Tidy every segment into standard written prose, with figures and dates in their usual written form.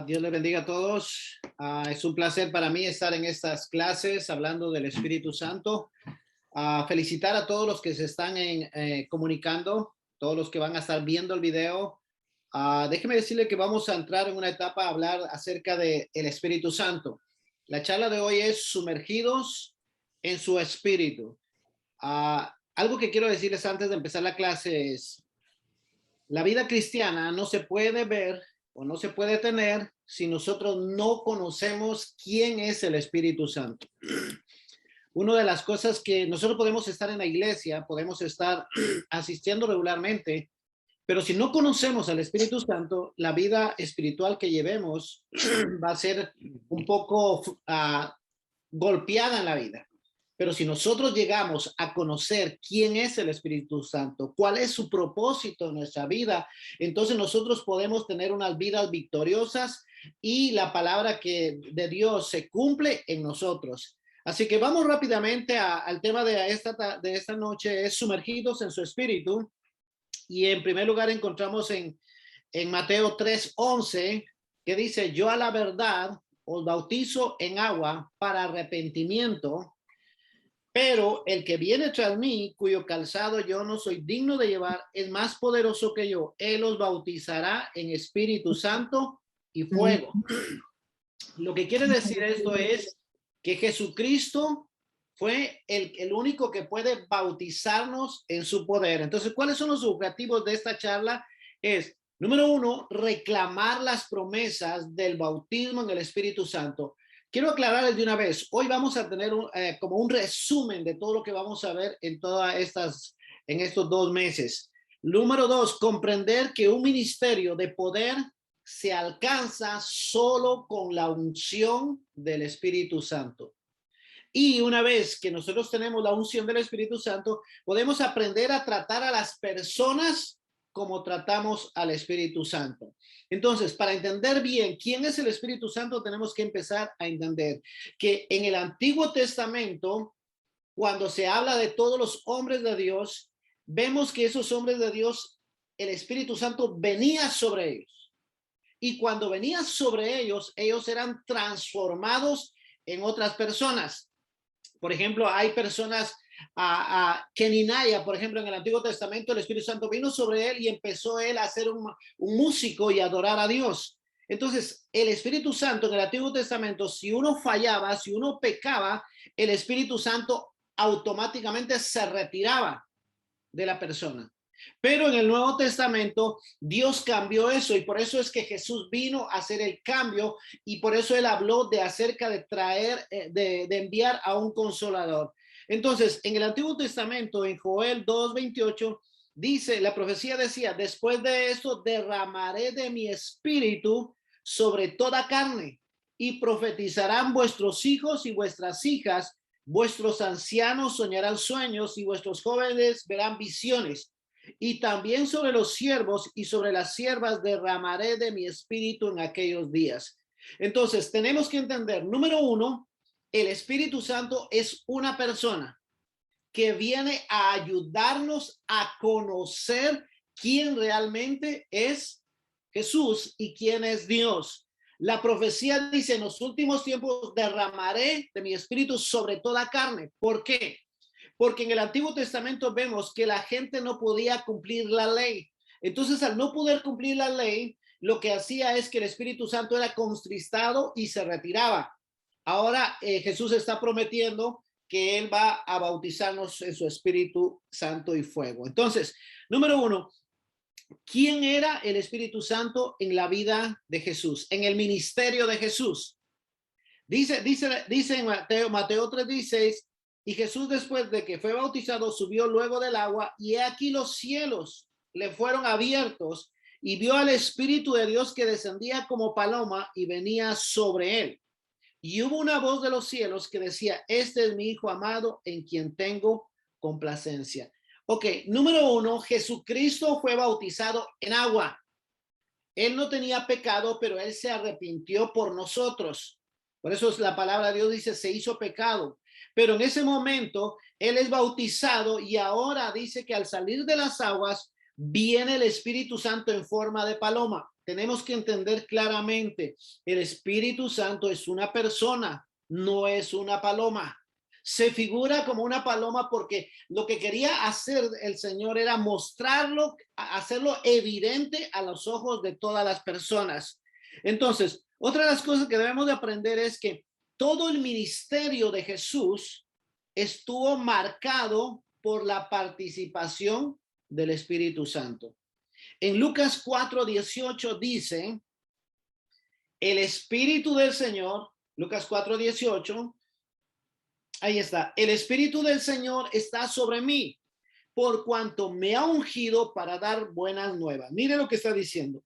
Dios les bendiga a todos. Es un placer para mí estar en estas clases hablando del Espíritu Santo. Felicitar a todos los que se están comunicando, todos los que van a estar viendo el video. Déjeme decirle que vamos a entrar en una etapa a hablar acerca del Espíritu Santo. La charla de hoy es sumergidos en su espíritu. Algo que quiero decirles antes de empezar la clase es, la vida cristiana no se puede ver o no se puede tener si nosotros no conocemos quién es el Espíritu Santo. Una de las cosas que nosotros podemos estar en la iglesia, podemos estar asistiendo regularmente, pero si no conocemos al Espíritu Santo, la vida espiritual que llevemos va a ser un poco golpeada en la vida. Pero si nosotros llegamos a conocer quién es el Espíritu Santo, cuál es su propósito en nuestra vida, entonces nosotros podemos tener unas vidas victoriosas y la palabra de Dios se cumple en nosotros. Así que vamos rápidamente al tema de esta noche, es sumergidos en su espíritu. Y en primer lugar encontramos en Mateo 3:11, que dice, yo a la verdad os bautizo en agua para arrepentimiento, pero el que viene tras mí, cuyo calzado yo no soy digno de llevar, es más poderoso que yo. Él os bautizará en Espíritu Santo y fuego. Lo que quiere decir esto es que Jesucristo fue el único que puede bautizarnos en su poder. Entonces, ¿cuáles son los objetivos de esta charla? Es, número uno, reclamar las promesas del bautismo en el Espíritu Santo. Quiero aclararles de una vez, hoy vamos a tener como un resumen de todo lo que vamos a ver en estos 2 meses. Número dos, comprender que un ministerio de poder se alcanza solo con la unción del Espíritu Santo. Y una vez que nosotros tenemos la unción del Espíritu Santo, podemos aprender a tratar a las personas como tratamos al Espíritu Santo. Entonces, para entender bien quién es el Espíritu Santo, tenemos que empezar a entender que en el Antiguo Testamento, cuando se habla de todos los hombres de Dios, vemos que esos hombres de Dios, el Espíritu Santo venía sobre ellos. Y cuando venía sobre ellos, ellos eran transformados en otras personas. Por ejemplo, hay personas, Keninaya, por ejemplo, en el Antiguo Testamento, el Espíritu Santo vino sobre él y empezó él a ser un músico y adorar a Dios. Entonces, el Espíritu Santo en el Antiguo Testamento, si uno fallaba, si uno pecaba, el Espíritu Santo automáticamente se retiraba de la persona. Pero en el Nuevo Testamento Dios cambió eso y por eso es que Jesús vino a hacer el cambio y por eso él habló de acerca de traer, de enviar a un consolador. Entonces, en el Antiguo Testamento, en Joel 2:28, dice, la profecía decía, después de esto derramaré de mi espíritu sobre toda carne y profetizarán vuestros hijos y vuestras hijas, vuestros ancianos soñarán sueños y vuestros jóvenes verán visiones. Y también sobre los siervos y sobre las siervas derramaré de mi espíritu en aquellos días. Entonces, tenemos que entender, número uno, el Espíritu Santo es una persona que viene a ayudarnos a conocer quién realmente es Jesús y quién es Dios. La profecía dice, en los últimos tiempos derramaré de mi espíritu sobre toda carne. ¿Por qué? Porque en el Antiguo Testamento vemos que la gente no podía cumplir la ley. Entonces, al no poder cumplir la ley, lo que hacía es que el Espíritu Santo era contristado y se retiraba. Ahora Jesús está prometiendo que él va a bautizarnos en su Espíritu Santo y fuego. Entonces, número uno, ¿quién era el Espíritu Santo en la vida de Jesús, en el ministerio de Jesús? Dice en Mateo 3:16, y Jesús después de que fue bautizado subió luego del agua y he aquí los cielos le fueron abiertos y vio al Espíritu de Dios que descendía como paloma y venía sobre él. Y hubo una voz de los cielos que decía, este es mi Hijo amado en quien tengo complacencia. Ok, número uno, Jesucristo fue bautizado en agua. Él no tenía pecado, pero él se arrepintió por nosotros. Por eso la palabra de Dios dice, se hizo pecado. Pero en ese momento, él es bautizado y ahora dice que al salir de las aguas, viene el Espíritu Santo en forma de paloma. tenemos que entender claramente, el Espíritu Santo es una persona, no es una paloma. Se figura como una paloma porque lo que quería hacer el Señor era mostrarlo, hacerlo evidente a los ojos de todas las personas. Entonces, otra de las cosas que debemos de aprender es que todo el ministerio de Jesús estuvo marcado por la participación del Espíritu Santo. En Lucas 4:18 dice, el Espíritu del Señor, Lucas 4:18, ahí está, el Espíritu del Señor está sobre mí, por cuanto me ha ungido para dar buenas nuevas. Mire lo que está diciendo.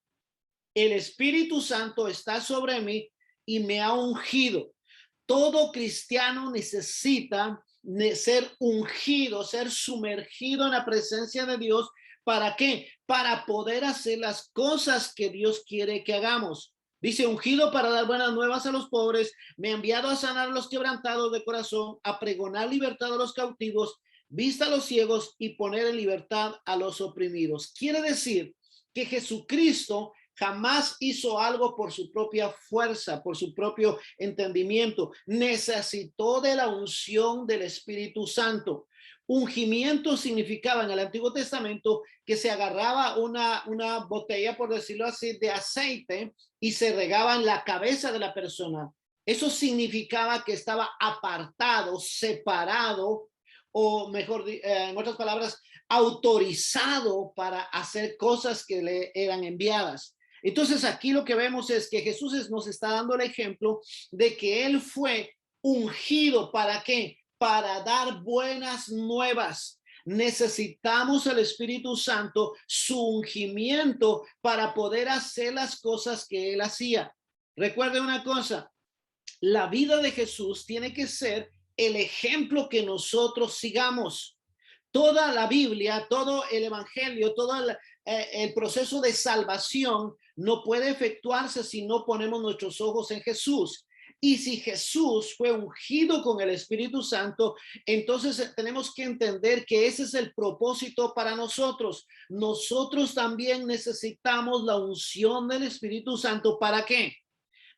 El Espíritu Santo está sobre mí y me ha ungido. Todo cristiano necesita ser ungido, ser sumergido en la presencia de Dios. ¿Para qué? Para poder hacer las cosas que Dios quiere que hagamos. Dice, ungido para dar buenas nuevas a los pobres, me ha enviado a sanar a los quebrantados de corazón, a pregonar libertad a los cautivos, vista a los ciegos y poner en libertad a los oprimidos. Quiere decir que Jesucristo jamás hizo algo por su propia fuerza, por su propio entendimiento. Necesitó de la unción del Espíritu Santo. Ungimiento significaba en el Antiguo Testamento que se agarraba una botella, por decirlo así, de aceite y se regaba en la cabeza de la persona. Eso significaba que estaba apartado, separado, o mejor, en otras palabras, autorizado para hacer cosas que le eran enviadas. Entonces aquí lo que vemos es que Jesús nos está dando el ejemplo de que él fue ungido. ¿Para qué? Para dar buenas nuevas. Necesitamos el Espíritu Santo, su ungimiento para poder hacer las cosas que él hacía. Recuerde una cosa, la vida de Jesús tiene que ser el ejemplo que nosotros sigamos. Toda la Biblia, todo el Evangelio, todo el proceso de salvación no puede efectuarse si no ponemos nuestros ojos en Jesús. Y si Jesús fue ungido con el Espíritu Santo, entonces tenemos que entender que ese es el propósito para nosotros. Nosotros también necesitamos la unción del Espíritu Santo. ¿Para qué?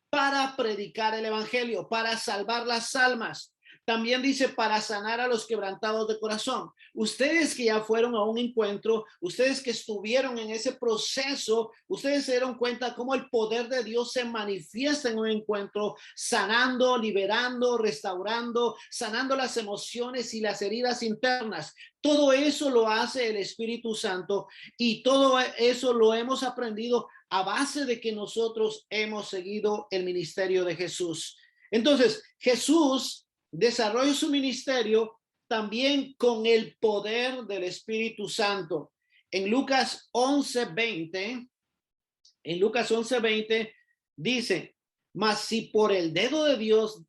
Para predicar el Evangelio, para salvar las almas. También dice para sanar a los quebrantados de corazón. Ustedes que ya fueron a un encuentro, ustedes que estuvieron en ese proceso, ustedes se dieron cuenta cómo el poder de Dios se manifiesta en un encuentro, sanando, liberando, restaurando, sanando las emociones y las heridas internas. Todo eso lo hace el Espíritu Santo y todo eso lo hemos aprendido a base de que nosotros hemos seguido el ministerio de Jesús. Entonces, Jesús desarrolla su ministerio también con el poder del Espíritu Santo. En Lucas 11:20, dice, mas si por el dedo de Dios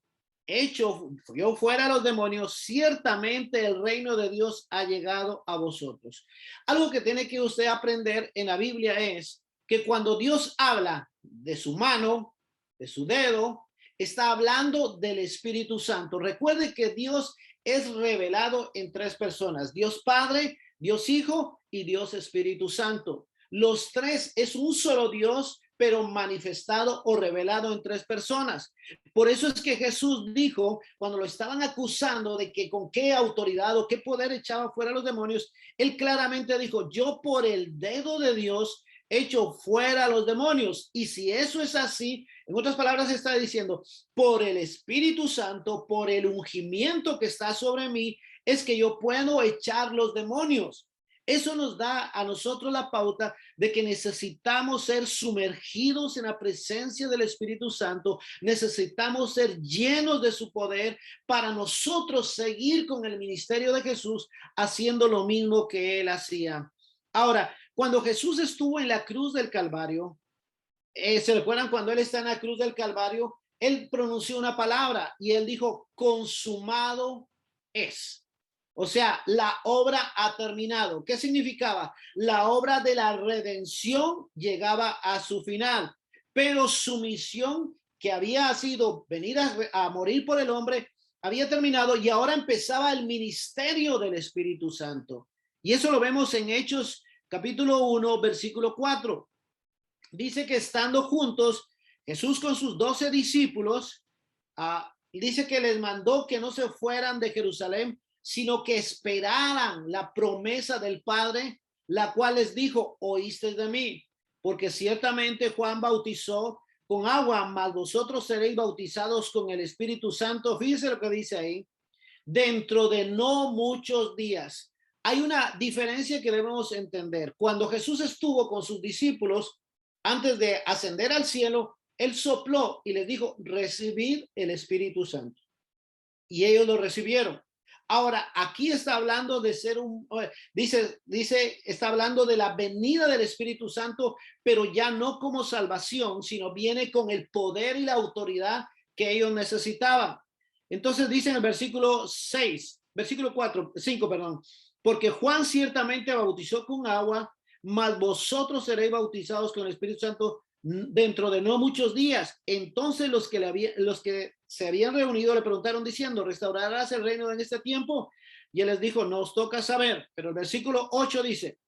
hecho yo fuera a los demonios, ciertamente el reino de Dios ha llegado a vosotros. Algo que tiene que usted aprender en la Biblia es que cuando Dios habla de su mano, de su dedo, está hablando del Espíritu Santo. Recuerde que Dios es revelado en tres personas: Dios Padre, Dios Hijo y Dios Espíritu Santo. Los tres es un solo Dios, pero manifestado o revelado en tres personas. Por eso es que Jesús dijo, cuando lo estaban acusando de que con qué autoridad o qué poder echaba fuera los demonios, él claramente dijo, yo por el dedo de Dios echo fuera a los demonios. Y si eso es así, en otras palabras está diciendo, por el Espíritu Santo, por el ungimiento que está sobre mí, es que yo puedo echar los demonios. Eso nos da a nosotros la pauta de que necesitamos ser sumergidos en la presencia del Espíritu Santo, necesitamos ser llenos de su poder para nosotros seguir con el ministerio de Jesús haciendo lo mismo que él hacía. Ahora, cuando Jesús estuvo en la cruz del Calvario, ¿se recuerdan cuando él está en la cruz del Calvario? Él pronunció una palabra y él dijo, consumado es. O sea, la obra ha terminado. ¿Qué significaba? La obra de la redención llegaba a su final, pero su misión, que había sido venir a morir por el hombre, había terminado y ahora empezaba el ministerio del Espíritu Santo. Y eso lo vemos en Hechos capítulo 1, versículo 4. dice que estando juntos, Jesús con sus 12 discípulos, dice que les mandó que no se fueran de Jerusalén, sino que esperaran la promesa del Padre, la cual les dijo, oíste de mí, porque ciertamente Juan bautizó con agua, mas vosotros seréis bautizados con el Espíritu Santo. Fíjense lo que dice ahí, dentro de no muchos días. Hay una diferencia que debemos entender. Cuando Jesús estuvo con sus discípulos, antes de ascender al cielo, él sopló y les dijo, recibid el Espíritu Santo. Y ellos lo recibieron. Ahora, aquí está hablando de ser está hablando de la venida del Espíritu Santo, pero ya no como salvación, sino viene con el poder y la autoridad que ellos necesitaban. Entonces dice en el versículo 5, perdón, porque Juan ciertamente bautizó con agua, mas vosotros seréis bautizados con el Espíritu Santo dentro de no muchos días. Entonces los que se habían reunido le preguntaron diciendo, ¿restaurarás el reino en este tiempo? Y él les dijo, no os toca saber. Pero el versículo 8 dice,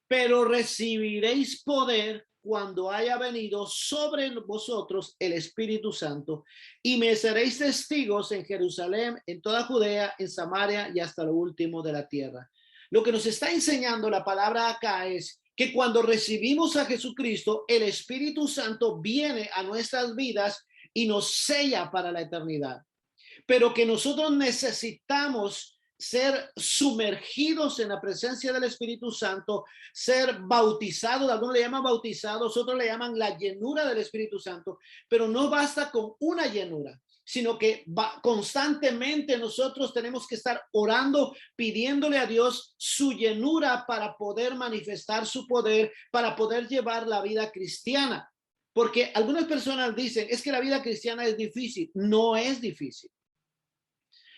pero recibiréis poder cuando haya venido sobre vosotros el Espíritu Santo, y me seréis testigos en Jerusalén, en toda Judea, en Samaria y hasta lo último de la tierra. Lo que nos está enseñando la palabra acá es que cuando recibimos a Jesucristo, el Espíritu Santo viene a nuestras vidas y nos sella para la eternidad. Pero que nosotros necesitamos ser sumergidos en la presencia del Espíritu Santo, ser bautizados, algunos le llaman bautizados, otros le llaman la llenura del Espíritu Santo, pero no basta con una llenura, sino que constantemente nosotros tenemos que estar orando, pidiéndole a Dios su llenura para poder manifestar su poder, para poder llevar la vida cristiana. Porque algunas personas dicen, es que la vida cristiana es difícil. No es difícil.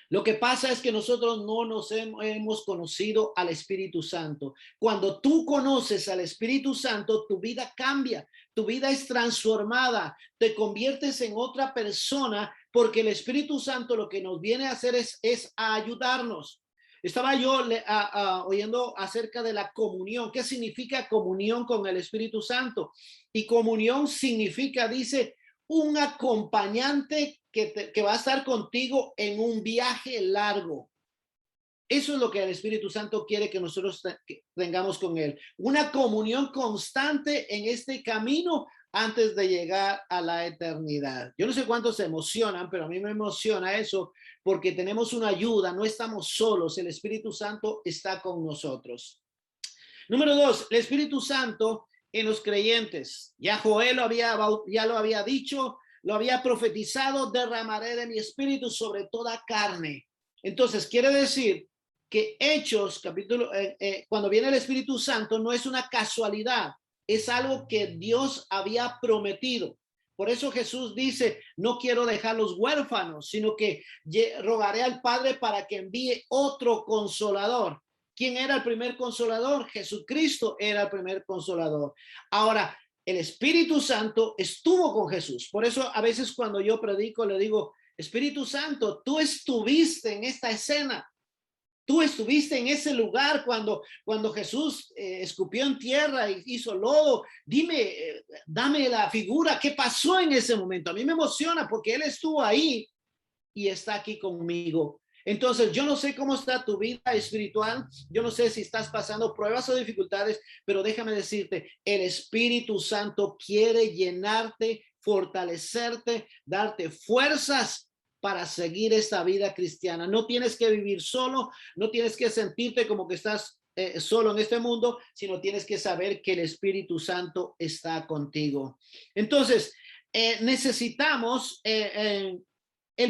Lo que pasa es que nosotros no nos hemos conocido al Espíritu Santo. Cuando tú conoces al Espíritu Santo, tu vida cambia, tu vida es transformada, te conviertes en otra persona porque el Espíritu Santo lo que nos viene a hacer es a ayudarnos. Estaba yo oyendo acerca de la comunión. ¿Qué significa comunión con el Espíritu Santo? Y comunión significa, dice, un acompañante que va a estar contigo en un viaje largo. Eso es lo que el Espíritu Santo quiere que nosotros tengamos con él. Una comunión constante en este camino antes de llegar a la eternidad. Yo no sé cuántos se emocionan, pero a mí me emociona eso porque tenemos una ayuda, no estamos solos, el Espíritu Santo está con nosotros. Número 2, el Espíritu Santo en los creyentes. Ya Joel ya lo había dicho, lo había profetizado, derramaré de mi espíritu sobre toda carne. Entonces, quiere decir que Hechos, cuando viene el Espíritu Santo, no es una casualidad, es algo que Dios había prometido. Por eso Jesús dice, no quiero dejarlos huérfanos, sino que rogaré al Padre para que envíe otro consolador. ¿Quién era el primer consolador? Jesucristo era el primer consolador. Ahora, el Espíritu Santo estuvo con Jesús. Por eso a veces cuando yo predico le digo, Espíritu Santo, tú estuviste en esta escena. Tú estuviste en ese lugar cuando Jesús escupió en tierra y hizo lodo. Dime, dame la figura. ¿Qué pasó en ese momento? A mí me emociona porque Él estuvo ahí y está aquí conmigo. Entonces, yo no sé cómo está tu vida espiritual, yo no sé si estás pasando pruebas o dificultades, pero déjame decirte, el Espíritu Santo quiere llenarte, fortalecerte, darte fuerzas para seguir esta vida cristiana. No tienes que vivir solo, no tienes que sentirte como que estás solo en este mundo, sino tienes que saber que el Espíritu Santo está contigo. Entonces, necesitamos el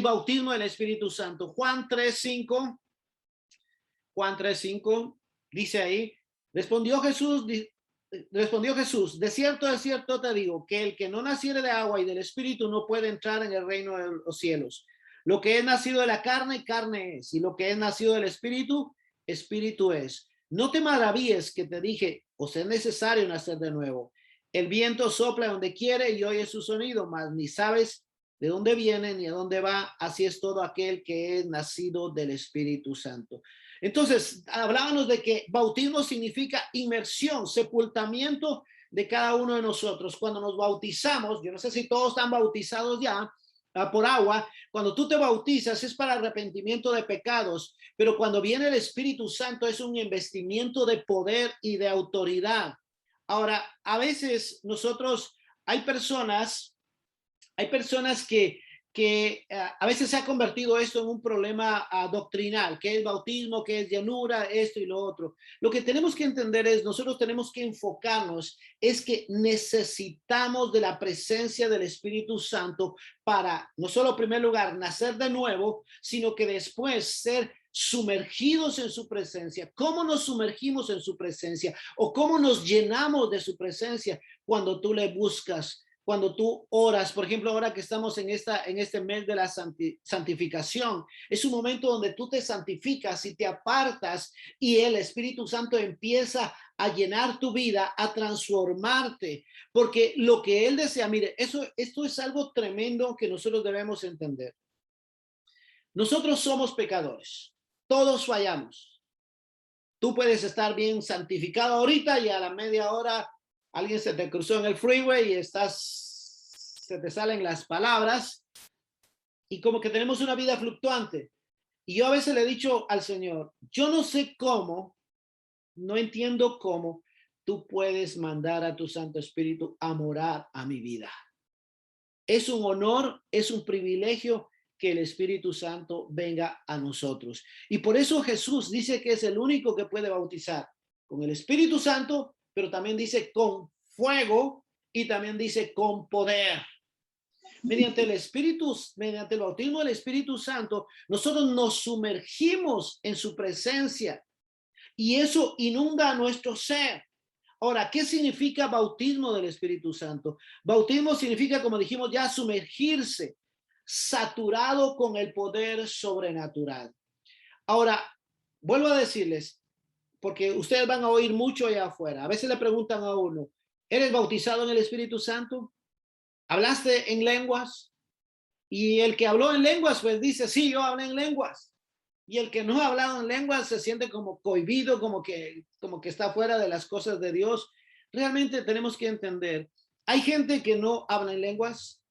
bautismo del Espíritu Santo. Juan 3:5 dice ahí, respondió Jesús, de cierto te digo, que el que no naciere de agua y del Espíritu no puede entrar en el reino de los cielos. Lo que es nacido de la carne, carne es, y lo que es nacido del Espíritu, Espíritu es. No te maravilles que te dije, os es necesario nacer de nuevo. El viento sopla donde quiere y oye su sonido, mas ni sabes de dónde viene ni a dónde va. Así es todo aquel que es nacido del Espíritu Santo. Entonces, hablábamos de que bautismo significa inmersión, sepultamiento de cada uno de nosotros. Cuando nos bautizamos, yo no sé si todos están bautizados ya por agua, cuando tú te bautizas es para arrepentimiento de pecados, pero cuando viene el Espíritu Santo es un investimiento de poder y de autoridad. Ahora, a veces nosotros, hay personas que a veces se ha convertido esto en un problema doctrinal, que es bautismo, que es llanura, esto y lo otro. Lo que tenemos que entender es, nosotros tenemos que enfocarnos, es que necesitamos de la presencia del Espíritu Santo para, no solo en primer lugar, nacer de nuevo, sino que después ser sumergidos en su presencia. ¿Cómo nos sumergimos en su presencia? ¿O cómo nos llenamos de su presencia cuando tú le buscas? Cuando tú oras, por ejemplo, ahora que estamos en este mes de la santificación, es un momento donde tú te santificas y te apartas y el Espíritu Santo empieza a llenar tu vida, a transformarte, porque lo que Él desea, mire, esto es algo tremendo que nosotros debemos entender. Nosotros somos pecadores, todos fallamos. Tú puedes estar bien santificado ahorita y a la media hora alguien se te cruzó en el freeway y se te salen las palabras y como que tenemos una vida fluctuante. Y yo a veces le he dicho al Señor, yo no sé cómo, no entiendo cómo tú puedes mandar a tu Santo Espíritu a morar a mi vida. Es un honor, es un privilegio que el Espíritu Santo venga a nosotros. Y por eso Jesús dice que es el único que puede bautizar con el Espíritu Santo, pero también dice con fuego y también dice con poder. Mediante el bautismo del Espíritu Santo, nosotros nos sumergimos en su presencia y eso inunda a nuestro ser. Ahora, ¿qué significa bautismo del Espíritu Santo? Bautismo significa, como dijimos ya, sumergirse, saturado con el poder sobrenatural. Ahora, vuelvo a decirles, porque ustedes van a oír mucho allá afuera. A veces le preguntan a uno, ¿eres bautizado en el Espíritu Santo? ¿Hablaste en lenguas? Y el que habló en lenguas, pues dice, sí, yo hablé en lenguas. Y el que no ha hablado en lenguas se siente como cohibido, como que está fuera de las cosas de Dios. Realmente tenemos que entender, hay gente que no habla en lenguas,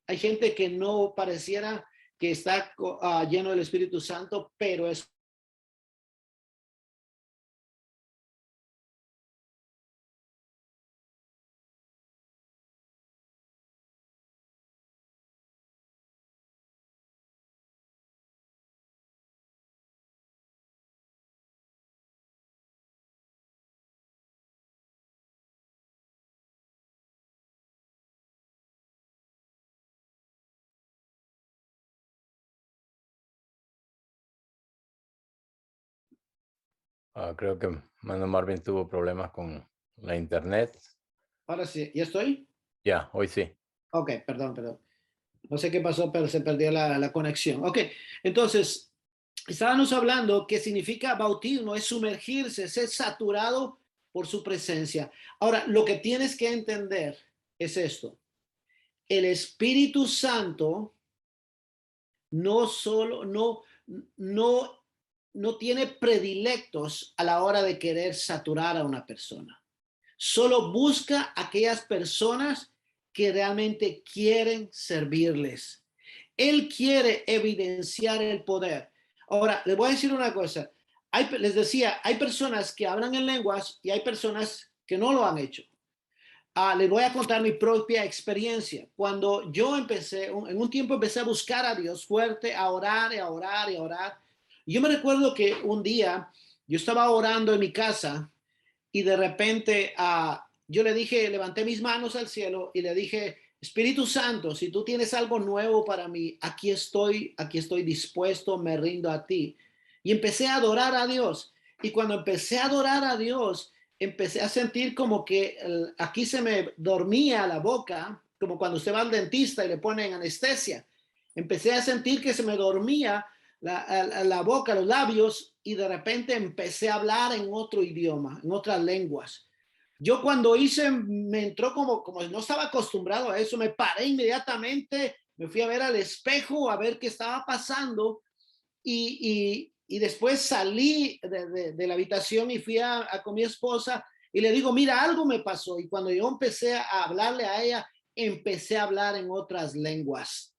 hay gente que no pareciera que está lleno del Espíritu Santo, pero es Creo que Mano Marvin tuvo problemas con la internet. ahora sí, ¿ya estoy? Ya, hoy sí. Ok, perdón. No sé qué pasó, pero se perdió la conexión. Ok, entonces, estábamos hablando que significa bautismo, es sumergirse, es ser saturado por su presencia. Ahora, lo que tienes que entender es esto. El Espíritu Santo no solo, no, no tiene predilectos a la hora de querer saturar a una persona. Solo busca aquellas personas que realmente quieren servirles. Él quiere evidenciar el poder. Ahora, les voy a decir una cosa. Les decía, hay personas que hablan en lenguas y hay personas que no lo han hecho. Les voy a contar mi propia experiencia. Cuando yo en un tiempo empecé a buscar a Dios fuerte, a orar, y a orar, y a orar. Y yo me recuerdo que un día yo estaba orando en mi casa y de repente yo le dije, levanté mis manos al cielo y le dije, Espíritu Santo, si tú tienes algo nuevo para mí, aquí estoy dispuesto, me rindo a ti. Y empecé a adorar a Dios. Y cuando empecé a adorar a Dios, empecé a sentir como que aquí se me dormía la boca, como cuando usted va al dentista y le ponen anestesia. Empecé a sentir que se me dormía la boca, los labios, y de repente empecé a hablar en otro idioma, en otras lenguas. Yo cuando me entró como no estaba acostumbrado a eso, me paré inmediatamente, me fui a ver al espejo, a ver qué estaba pasando, y después salí de la habitación y fui con mi esposa y le digo, mira, algo me pasó. Y cuando yo empecé a hablarle a ella, empecé a hablar en otras lenguas.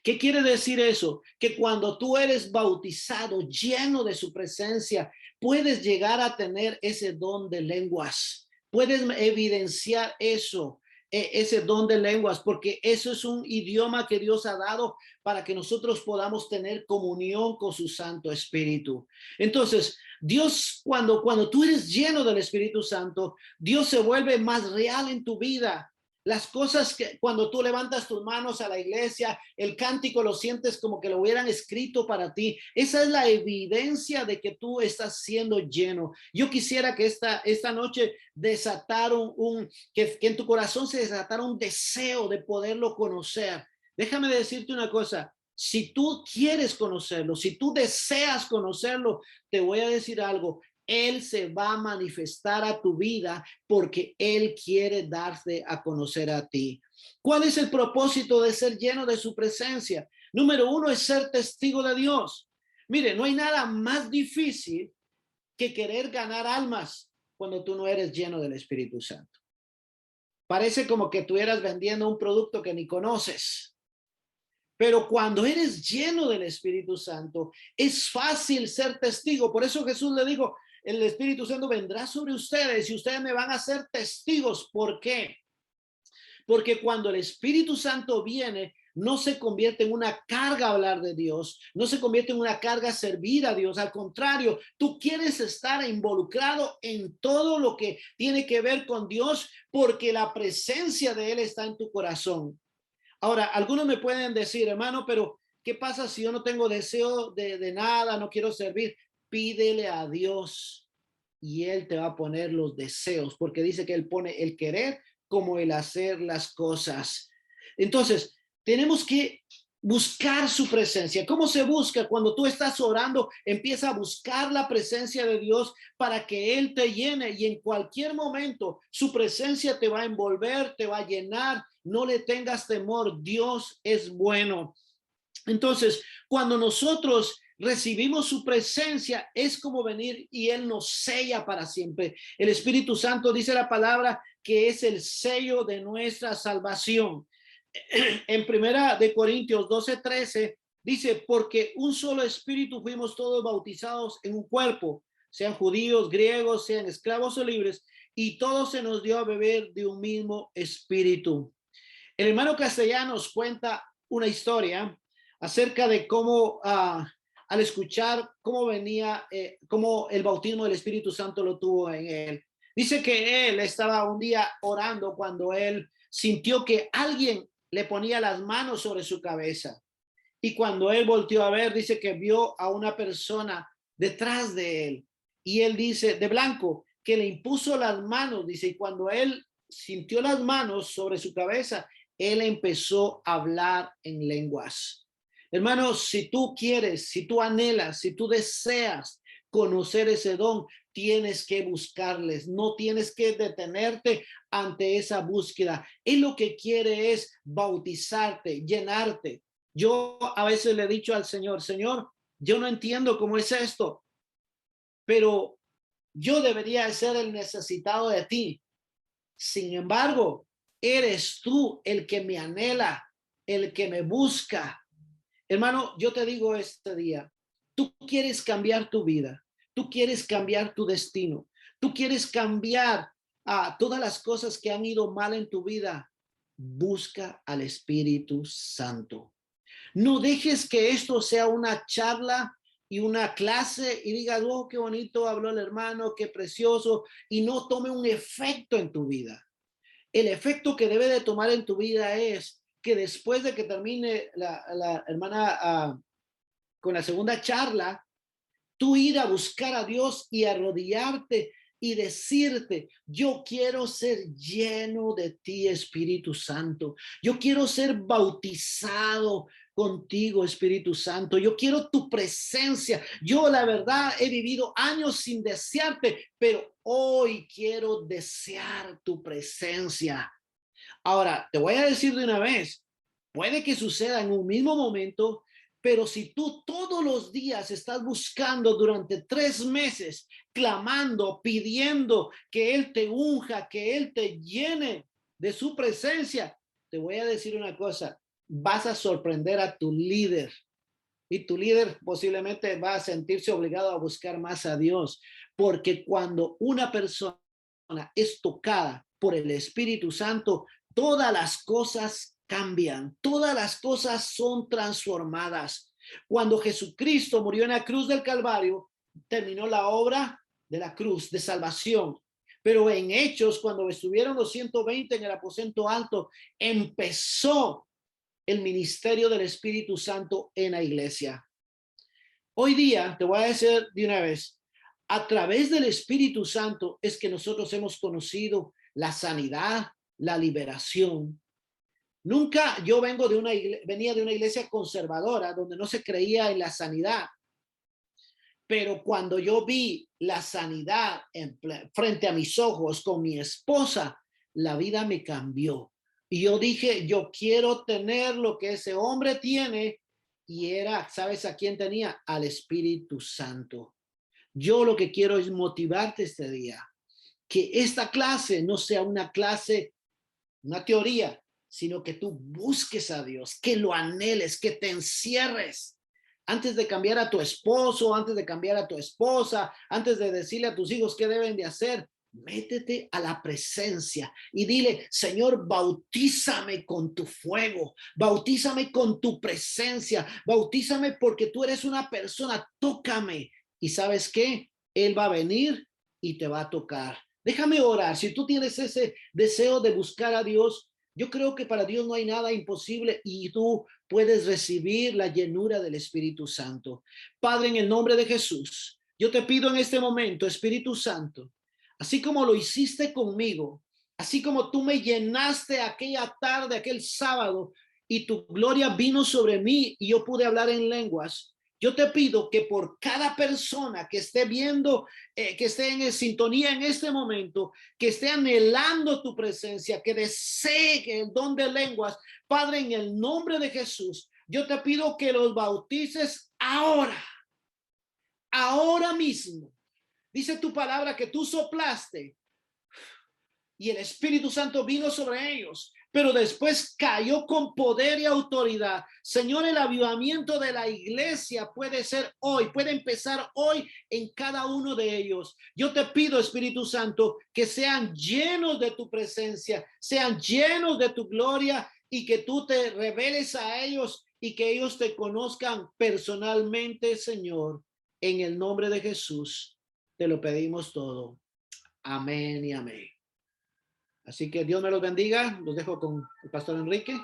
¿Qué quiere decir eso? Que cuando tú eres bautizado, lleno de su presencia, puedes llegar a tener ese don de lenguas. Puedes evidenciar eso, ese don de lenguas, porque eso es un idioma que Dios ha dado para que nosotros podamos tener comunión con su Santo Espíritu. Entonces, Dios, cuando tú eres lleno del Espíritu Santo, Dios se vuelve más real en tu vida. Las cosas que cuando tú levantas tus manos a la iglesia, el cántico lo sientes como que lo hubieran escrito para ti. Esa es la evidencia de que tú estás siendo lleno. Yo quisiera que esta noche desataron que en tu corazón se desatara un deseo de poderlo conocer. Déjame decirte una cosa. Si tú quieres conocerlo, si tú deseas conocerlo, te voy a decir algo. Él se va a manifestar a tu vida porque Él quiere darse a conocer a ti. ¿Cuál es el propósito de ser lleno de su presencia? Número uno es ser testigo de Dios. Mire, no hay nada más difícil que querer ganar almas cuando tú no eres lleno del Espíritu Santo. Parece como que estuvieras vendiendo un producto que ni conoces. Pero cuando eres lleno del Espíritu Santo, es fácil ser testigo. Por eso Jesús le dijo, el Espíritu Santo vendrá sobre ustedes y ustedes me van a ser testigos. ¿Por qué? Porque cuando el Espíritu Santo viene, no se convierte en una carga hablar de Dios, no se convierte en una carga servir a Dios. Al contrario, tú quieres estar involucrado en todo lo que tiene que ver con Dios porque la presencia de Él está en tu corazón. Ahora, algunos me pueden decir, hermano, pero ¿qué pasa si yo no tengo deseo de nada, no quiero servir? Pídele a Dios y Él te va a poner los deseos, porque dice que Él pone el querer como el hacer las cosas. Entonces, tenemos que buscar su presencia. ¿Cómo se busca? Cuando tú estás orando, empieza a buscar la presencia de Dios para que Él te llene y en cualquier momento su presencia te va a envolver, te va a llenar. No le tengas temor, Dios es bueno. Entonces, cuando nosotros recibimos su presencia, es como venir y Él nos sella para siempre. El Espíritu Santo dice la palabra que es el sello de nuestra salvación. En primera de Corintios 12:13 dice, porque un solo espíritu fuimos todos bautizados en un cuerpo, sean judíos, griegos, sean esclavos o libres, y todos se nos dio a beber de un mismo espíritu. El hermano Castellanos cuenta una historia acerca de cómo al escuchar cómo venía, cómo el bautismo del Espíritu Santo lo tuvo en él. Dice que él estaba un día orando cuando él sintió que alguien le ponía las manos sobre su cabeza. Y cuando él volteó a ver, dice que vio a una persona detrás de él. Y él dice, de blanco, que le impuso las manos, dice, y cuando él sintió las manos sobre su cabeza, él empezó a hablar en lenguas. Hermanos, si tú quieres, si tú anhelas, si tú deseas conocer ese don, tienes que buscarles, no tienes que detenerte ante esa búsqueda. Él lo que quiere es bautizarte, llenarte. Yo a veces le he dicho al Señor, Señor, yo no entiendo cómo es esto, pero yo debería ser el necesitado de ti. Sin embargo, eres tú el que me anhela, el que me busca. Hermano, yo te digo este día, tú quieres cambiar tu vida, tú quieres cambiar tu destino, tú quieres cambiar todas las cosas que han ido mal en tu vida. Busca al Espíritu Santo. No dejes que esto sea una charla y una clase y digas, oh, qué bonito habló el hermano, qué precioso, y no tome un efecto en tu vida. El efecto que debe de tomar en tu vida es que después de que termine la hermana con la segunda charla, tú ir a buscar a Dios y arrodillarte y decirte, yo quiero ser lleno de ti, Espíritu Santo. Yo quiero ser bautizado contigo, Espíritu Santo. Yo quiero tu presencia. Yo, la verdad, he vivido años sin desearte, pero hoy quiero desear tu presencia. Ahora, te voy a decir de una vez, puede que suceda en un mismo momento, Pero si tú todos los días estás buscando durante 3 meses, clamando, pidiendo que Él te unja, que Él te llene de su presencia, te voy a decir una cosa, vas a sorprender a tu líder. Y tu líder posiblemente va a sentirse obligado a buscar más a Dios, porque cuando una persona es tocada por el Espíritu Santo, todas las cosas cambian, todas las cosas son transformadas. Cuando Jesucristo murió en la cruz del Calvario, terminó la obra de la cruz de salvación. Pero en Hechos, cuando estuvieron los 120 en el aposento alto, empezó el ministerio del Espíritu Santo en la iglesia. Hoy día, te voy a decir de una vez, a través del Espíritu Santo es que nosotros hemos conocido la sanidad, la liberación. Nunca yo venía de una iglesia conservadora donde no se creía en la sanidad. Pero cuando yo vi la sanidad frente a mis ojos con mi esposa, la vida me cambió. Y yo dije, yo quiero tener lo que ese hombre tiene. Y era, ¿sabes a quién tenía? Al Espíritu Santo. Yo lo que quiero es motivarte este día. Que esta clase no sea una clase, una teoría, sino que tú busques a Dios, que lo anheles, que te encierres. Antes de cambiar a tu esposo, antes de cambiar a tu esposa, antes de decirle a tus hijos qué deben de hacer, métete a la presencia y dile, Señor, bautízame con tu fuego, bautízame con tu presencia, bautízame porque tú eres una persona, tócame. ¿Y sabes qué? Él va a venir y te va a tocar. Déjame orar. Si tú tienes ese deseo de buscar a Dios, yo creo que para Dios no hay nada imposible y tú puedes recibir la llenura del Espíritu Santo. Padre, en el nombre de Jesús, yo te pido en este momento, Espíritu Santo, así como lo hiciste conmigo, así como tú me llenaste aquella tarde, aquel sábado, y tu gloria vino sobre mí y yo pude hablar en lenguas. Yo te pido que por cada persona que esté viendo, que esté en sintonía en este momento, que esté anhelando tu presencia, que desee el don de lenguas, Padre, en el nombre de Jesús, yo te pido que los bautices ahora mismo. Dice tu palabra que tú soplaste y el Espíritu Santo vino sobre ellos, pero después cayó con poder y autoridad. Señor, el avivamiento de la iglesia puede ser hoy, puede empezar hoy en cada uno de ellos. Yo te pido, Espíritu Santo, que sean llenos de tu presencia, sean llenos de tu gloria y que tú te reveles a ellos y que ellos te conozcan personalmente, Señor. En el nombre de Jesús, te lo pedimos todo. Amén y amén. Así que Dios me los bendiga. Los dejo con el pastor Enrique.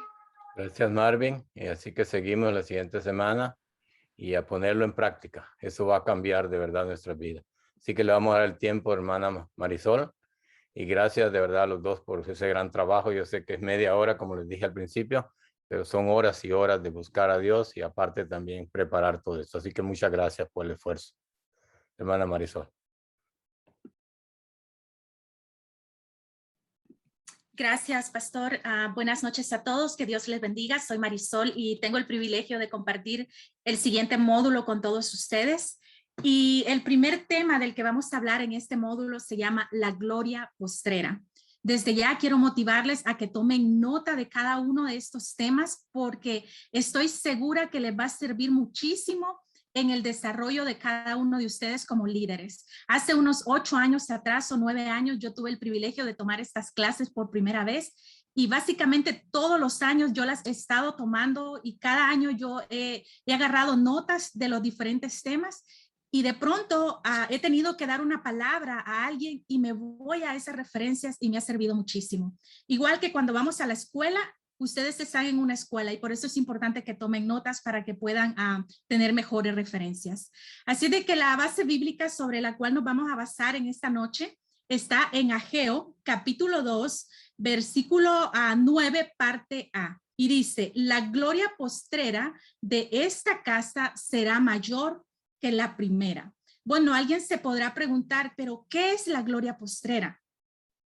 Gracias, Marvin. Y así que seguimos la siguiente semana y a ponerlo en práctica. Eso va a cambiar de verdad nuestra vida. Así que le vamos a dar el tiempo, hermana Marisol. Y gracias de verdad a los dos por ese gran trabajo. Yo sé que es media hora, como les dije al principio, pero son horas y horas de buscar a Dios y aparte también preparar todo esto. Así que muchas gracias por el esfuerzo. Hermana Marisol. Gracias, pastor. Buenas noches a todos. Que Dios les bendiga. Soy Marisol y tengo el privilegio de compartir el siguiente módulo con todos ustedes. Y el primer tema del que vamos a hablar en este módulo se llama la gloria postrera. Desde ya quiero motivarles a que tomen nota de cada uno de estos temas porque estoy segura que les va a servir muchísimo en el desarrollo de cada uno de ustedes como líderes. Hace unos 8 años atrás o 9 años yo tuve el privilegio de tomar estas clases por primera vez y básicamente todos los años yo las he estado tomando y cada año yo he agarrado notas de los diferentes temas y de pronto he tenido que dar una palabra a alguien y me voy a esas referencias y me ha servido muchísimo. Igual que cuando vamos a la escuela, ustedes están en una escuela y por eso es importante que tomen notas para que puedan tener mejores referencias. Así de que la base bíblica sobre la cual nos vamos a basar en esta noche está en Ageo, capítulo 2, versículo 9, parte A. Y dice, la gloria postrera de esta casa será mayor que la primera. Bueno, alguien se podrá preguntar, pero ¿qué es la gloria postrera?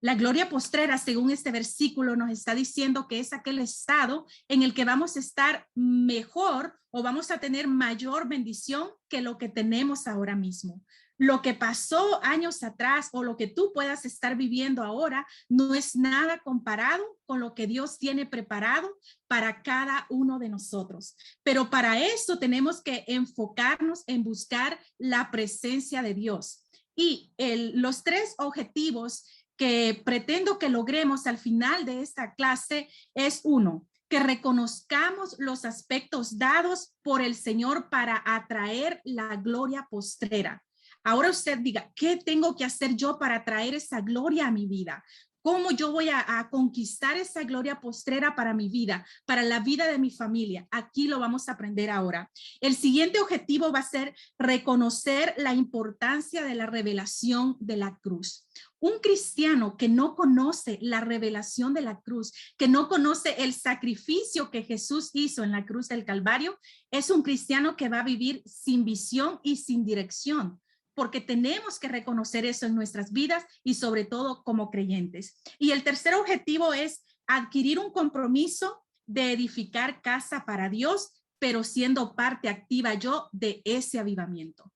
La gloria postrera, según este versículo, nos está diciendo que es aquel estado en el que vamos a estar mejor o vamos a tener mayor bendición que lo que tenemos ahora mismo. Lo que pasó años atrás o lo que tú puedas estar viviendo ahora no es nada comparado con lo que Dios tiene preparado para cada uno de nosotros. Pero para eso tenemos que enfocarnos en buscar la presencia de Dios. Y los 3 objetivos que pretendo que logremos al final de esta clase es 1, que reconozcamos los aspectos dados por el Señor para atraer la gloria postrera. Ahora usted diga, ¿qué tengo que hacer yo para traer esa gloria a mi vida? ¿Cómo yo voy a conquistar esa gloria postrera para mi vida, para la vida de mi familia? Aquí lo vamos a aprender ahora. El siguiente objetivo va a ser reconocer la importancia de la revelación de la cruz. Un cristiano que no conoce la revelación de la cruz, que no conoce el sacrificio que Jesús hizo en la cruz del Calvario, es un cristiano que va a vivir sin visión y sin dirección, porque tenemos que reconocer eso en nuestras vidas y sobre todo como creyentes. Y el tercer objetivo es adquirir un compromiso de edificar casa para Dios, pero siendo parte activa yo de ese avivamiento.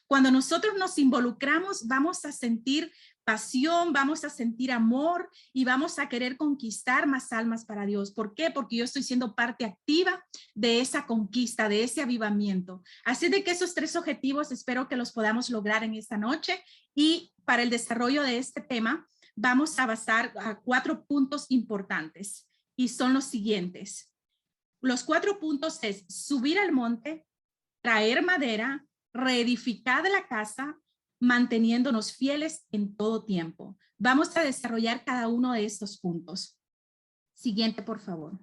Cuando nosotros nos involucramos, vamos a sentir pasión, vamos a sentir amor y vamos a querer conquistar más almas para Dios. ¿Por qué? Porque yo estoy siendo parte activa de esa conquista, de ese avivamiento. Así de que esos 3 objetivos espero que los podamos lograr en esta noche, y para el desarrollo de este tema vamos a basar a 4 puntos importantes y son los siguientes. Los 4 puntos es subir al monte, traer madera, reedificar la casa, manteniéndonos fieles en todo tiempo. Vamos a desarrollar cada uno de estos puntos. Siguiente, por favor.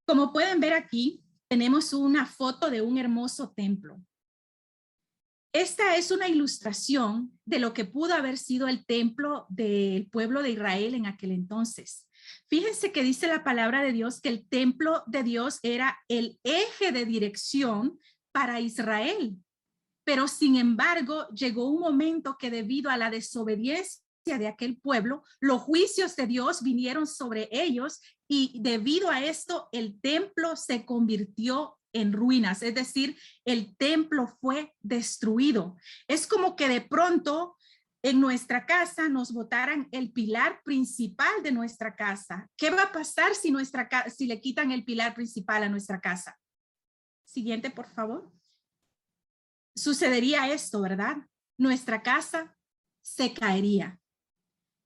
Como pueden ver aquí, tenemos una foto de un hermoso templo. Esta es una ilustración de lo que pudo haber sido el templo del pueblo de Israel en aquel entonces. Fíjense que dice la palabra de Dios que el templo de Dios era el eje de dirección para Israel. Pero sin embargo, llegó un momento que debido a la desobediencia de aquel pueblo, los juicios de Dios vinieron sobre ellos y debido a esto el templo se convirtió en ruinas, es decir, el templo fue destruido. Es como que de pronto en nuestra casa nos botaran el pilar principal de nuestra casa. ¿Qué va a pasar si le quitan el pilar principal a nuestra casa? Siguiente, por favor. Sucedería esto, ¿verdad? Nuestra casa se caería.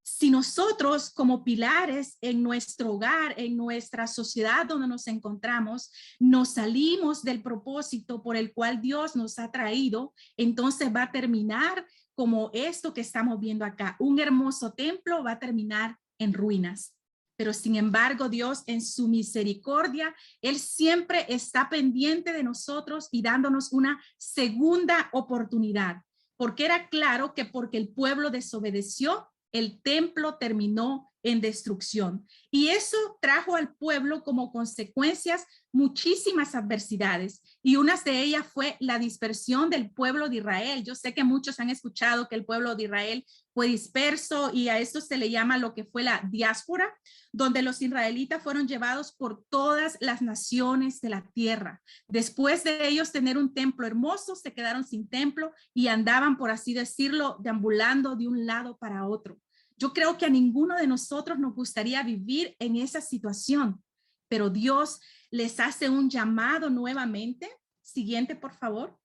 Si nosotros como pilares en nuestro hogar, en nuestra sociedad donde nos encontramos, nos salimos del propósito por el cual Dios nos ha traído, entonces va a terminar como esto que estamos viendo acá. Un hermoso templo va a terminar en ruinas. Pero sin embargo, Dios en su misericordia, Él siempre está pendiente de nosotros y dándonos una segunda oportunidad. Porque era claro que porque el pueblo desobedeció, el templo terminó en destrucción. Y eso trajo al pueblo como consecuencias muchísimas adversidades. Y una de ellas fue la dispersión del pueblo de Israel. Yo sé que muchos han escuchado que el pueblo de Israel fue disperso y a esto se le llama lo que fue la diáspora, donde los israelitas fueron llevados por todas las naciones de la tierra. Después de ellos tener un templo hermoso, se quedaron sin templo y andaban, por así decirlo, deambulando de un lado para otro. Yo creo que a ninguno de nosotros nos gustaría vivir en esa situación, pero Dios les hace un llamado nuevamente. Siguiente, por favor.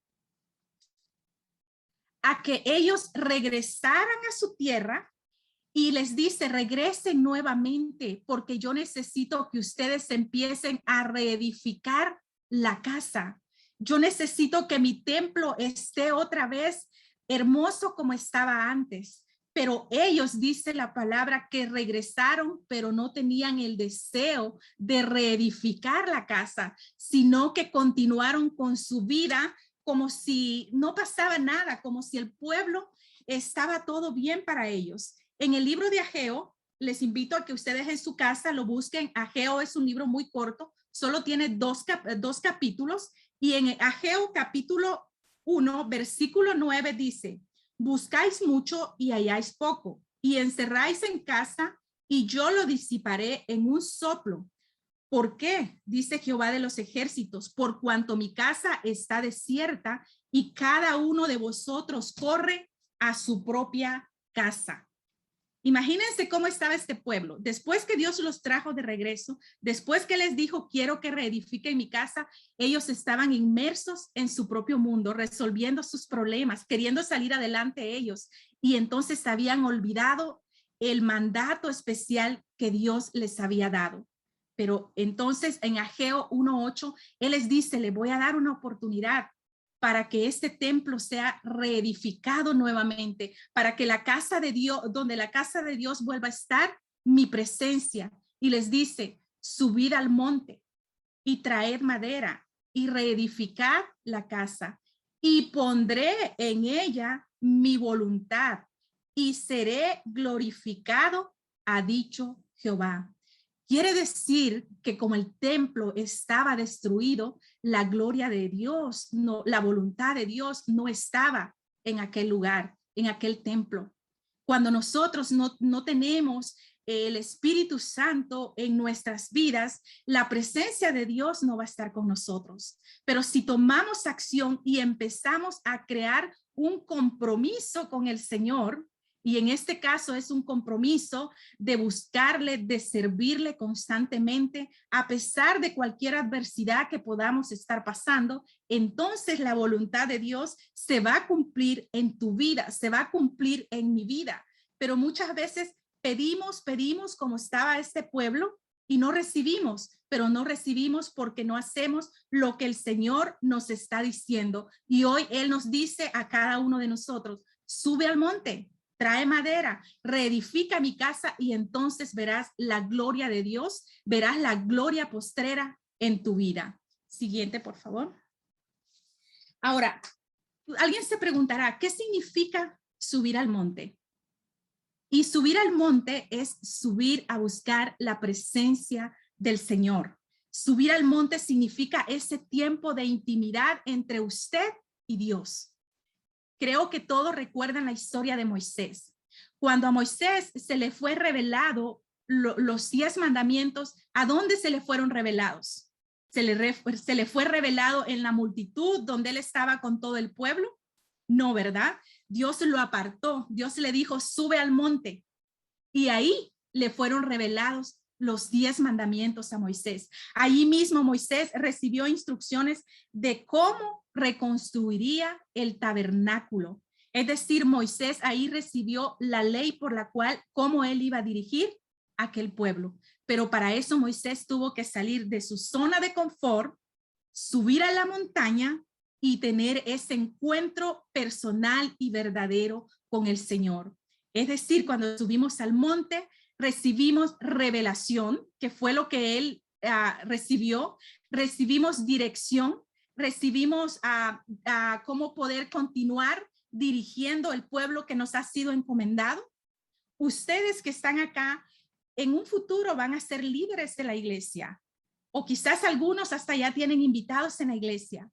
A que ellos regresaran a su tierra y les dice, regresen nuevamente porque yo necesito que ustedes empiecen a reedificar la casa. Yo necesito que mi templo esté otra vez hermoso como estaba antes. Pero ellos, dice la palabra, que regresaron, pero no tenían el deseo de reedificar la casa, sino que continuaron con su vida como si no pasaba nada, como si el pueblo estaba todo bien para ellos. En el libro de Ageo, les invito a que ustedes en su casa lo busquen. Ageo es un libro muy corto, solo tiene dos capítulos, y en Ageo capítulo 1, versículo 9 dice, buscáis mucho y halláis poco, y encerráis en casa, y yo lo disiparé en un soplo. ¿Por qué? Dice Jehová de los ejércitos, por cuanto mi casa está desierta y cada uno de vosotros corre a su propia casa. Imagínense cómo estaba este pueblo. Después que Dios los trajo de regreso, después que les dijo, quiero que reedifiquen mi casa, ellos estaban inmersos en su propio mundo, resolviendo sus problemas, queriendo salir adelante ellos. Y entonces habían olvidado el mandato especial que Dios les había dado. Pero entonces en Ageo 1:8, Él les dice, le voy a dar una oportunidad para que este templo sea reedificado nuevamente, para que la casa de Dios, donde la casa de Dios vuelva a estar, mi presencia. Y les dice, subid al monte y traed madera y reedificad la casa y pondré en ella mi voluntad y seré glorificado, ha dicho Jehová. Quiere decir que como el templo estaba destruido, la gloria de Dios, no, la voluntad de Dios no estaba en aquel lugar, en aquel templo. Cuando nosotros no tenemos el Espíritu Santo en nuestras vidas, la presencia de Dios no va a estar con nosotros. Pero si tomamos acción y empezamos a crear un compromiso con el Señor, y en este caso es un compromiso de buscarle, de servirle constantemente, a pesar de cualquier adversidad que podamos estar pasando, entonces la voluntad de Dios se va a cumplir en tu vida, se va a cumplir en mi vida. Pero muchas veces pedimos como estaba este pueblo y no recibimos, pero no recibimos porque no hacemos lo que el Señor nos está diciendo. Y hoy Él nos dice a cada uno de nosotros, sube al monte, trae madera, reedifica mi casa y entonces verás la gloria de Dios, verás la gloria postrera en tu vida. Siguiente, por favor. Ahora, alguien se preguntará, ¿qué significa subir al monte? Y subir al monte es subir a buscar la presencia del Señor. Subir al monte significa ese tiempo de intimidad entre usted y Dios. Creo que todos recuerdan la historia de Moisés. Cuando a Moisés se le fue revelado los 10 mandamientos, ¿a dónde se le fueron revelados? ¿Se le fue revelado en la multitud donde él estaba con todo el pueblo? No, ¿verdad? Dios lo apartó. Dios le dijo, sube al monte. Y ahí le fueron revelados los 10 mandamientos a Moisés. Ahí mismo Moisés recibió instrucciones de cómo reconstruiría el tabernáculo. Es decir, Moisés ahí recibió la ley por la cual, cómo él iba a dirigir a aquel pueblo. Pero para eso Moisés tuvo que salir de su zona de confort, subir a la montaña y tener ese encuentro personal y verdadero con el Señor. Es decir, cuando subimos al monte, recibimos revelación, que fue lo que él recibió, recibimos dirección, recibimos cómo poder continuar dirigiendo el pueblo que nos ha sido encomendado. Ustedes que están acá, en un futuro van a ser líderes de la iglesia, o quizás algunos hasta ya tienen invitados en la iglesia.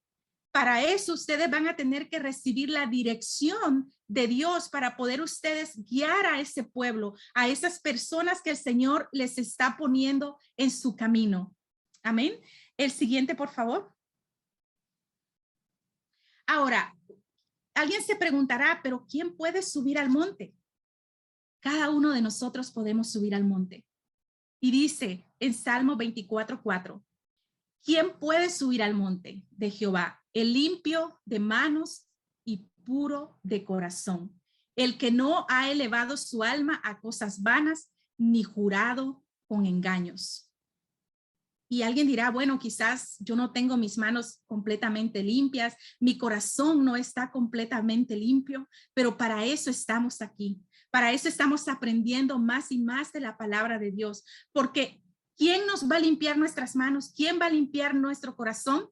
Para eso ustedes van a tener que recibir la dirección de Dios para poder ustedes guiar a ese pueblo, a esas personas que el Señor les está poniendo en su camino. Amén. El siguiente, por favor. Ahora, alguien se preguntará, pero ¿quién puede subir al monte? Cada uno de nosotros podemos subir al monte. Y dice en Salmo 24:4, ¿quién puede subir al monte de Jehová? El limpio de manos y puro de corazón, el que no ha elevado su alma a cosas vanas, ni jurado con engaños. Y alguien dirá, bueno, quizás yo no tengo mis manos completamente limpias, mi corazón no está completamente limpio, pero para eso estamos aquí. Para eso estamos aprendiendo más y más de la palabra de Dios, porque ¿quién nos va a limpiar nuestras manos? ¿Quién va a limpiar nuestro corazón?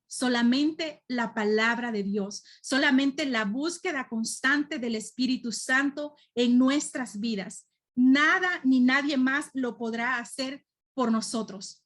Solamente la palabra de Dios, solamente la búsqueda constante del Espíritu Santo en nuestras vidas. Nada ni nadie más lo podrá hacer por nosotros.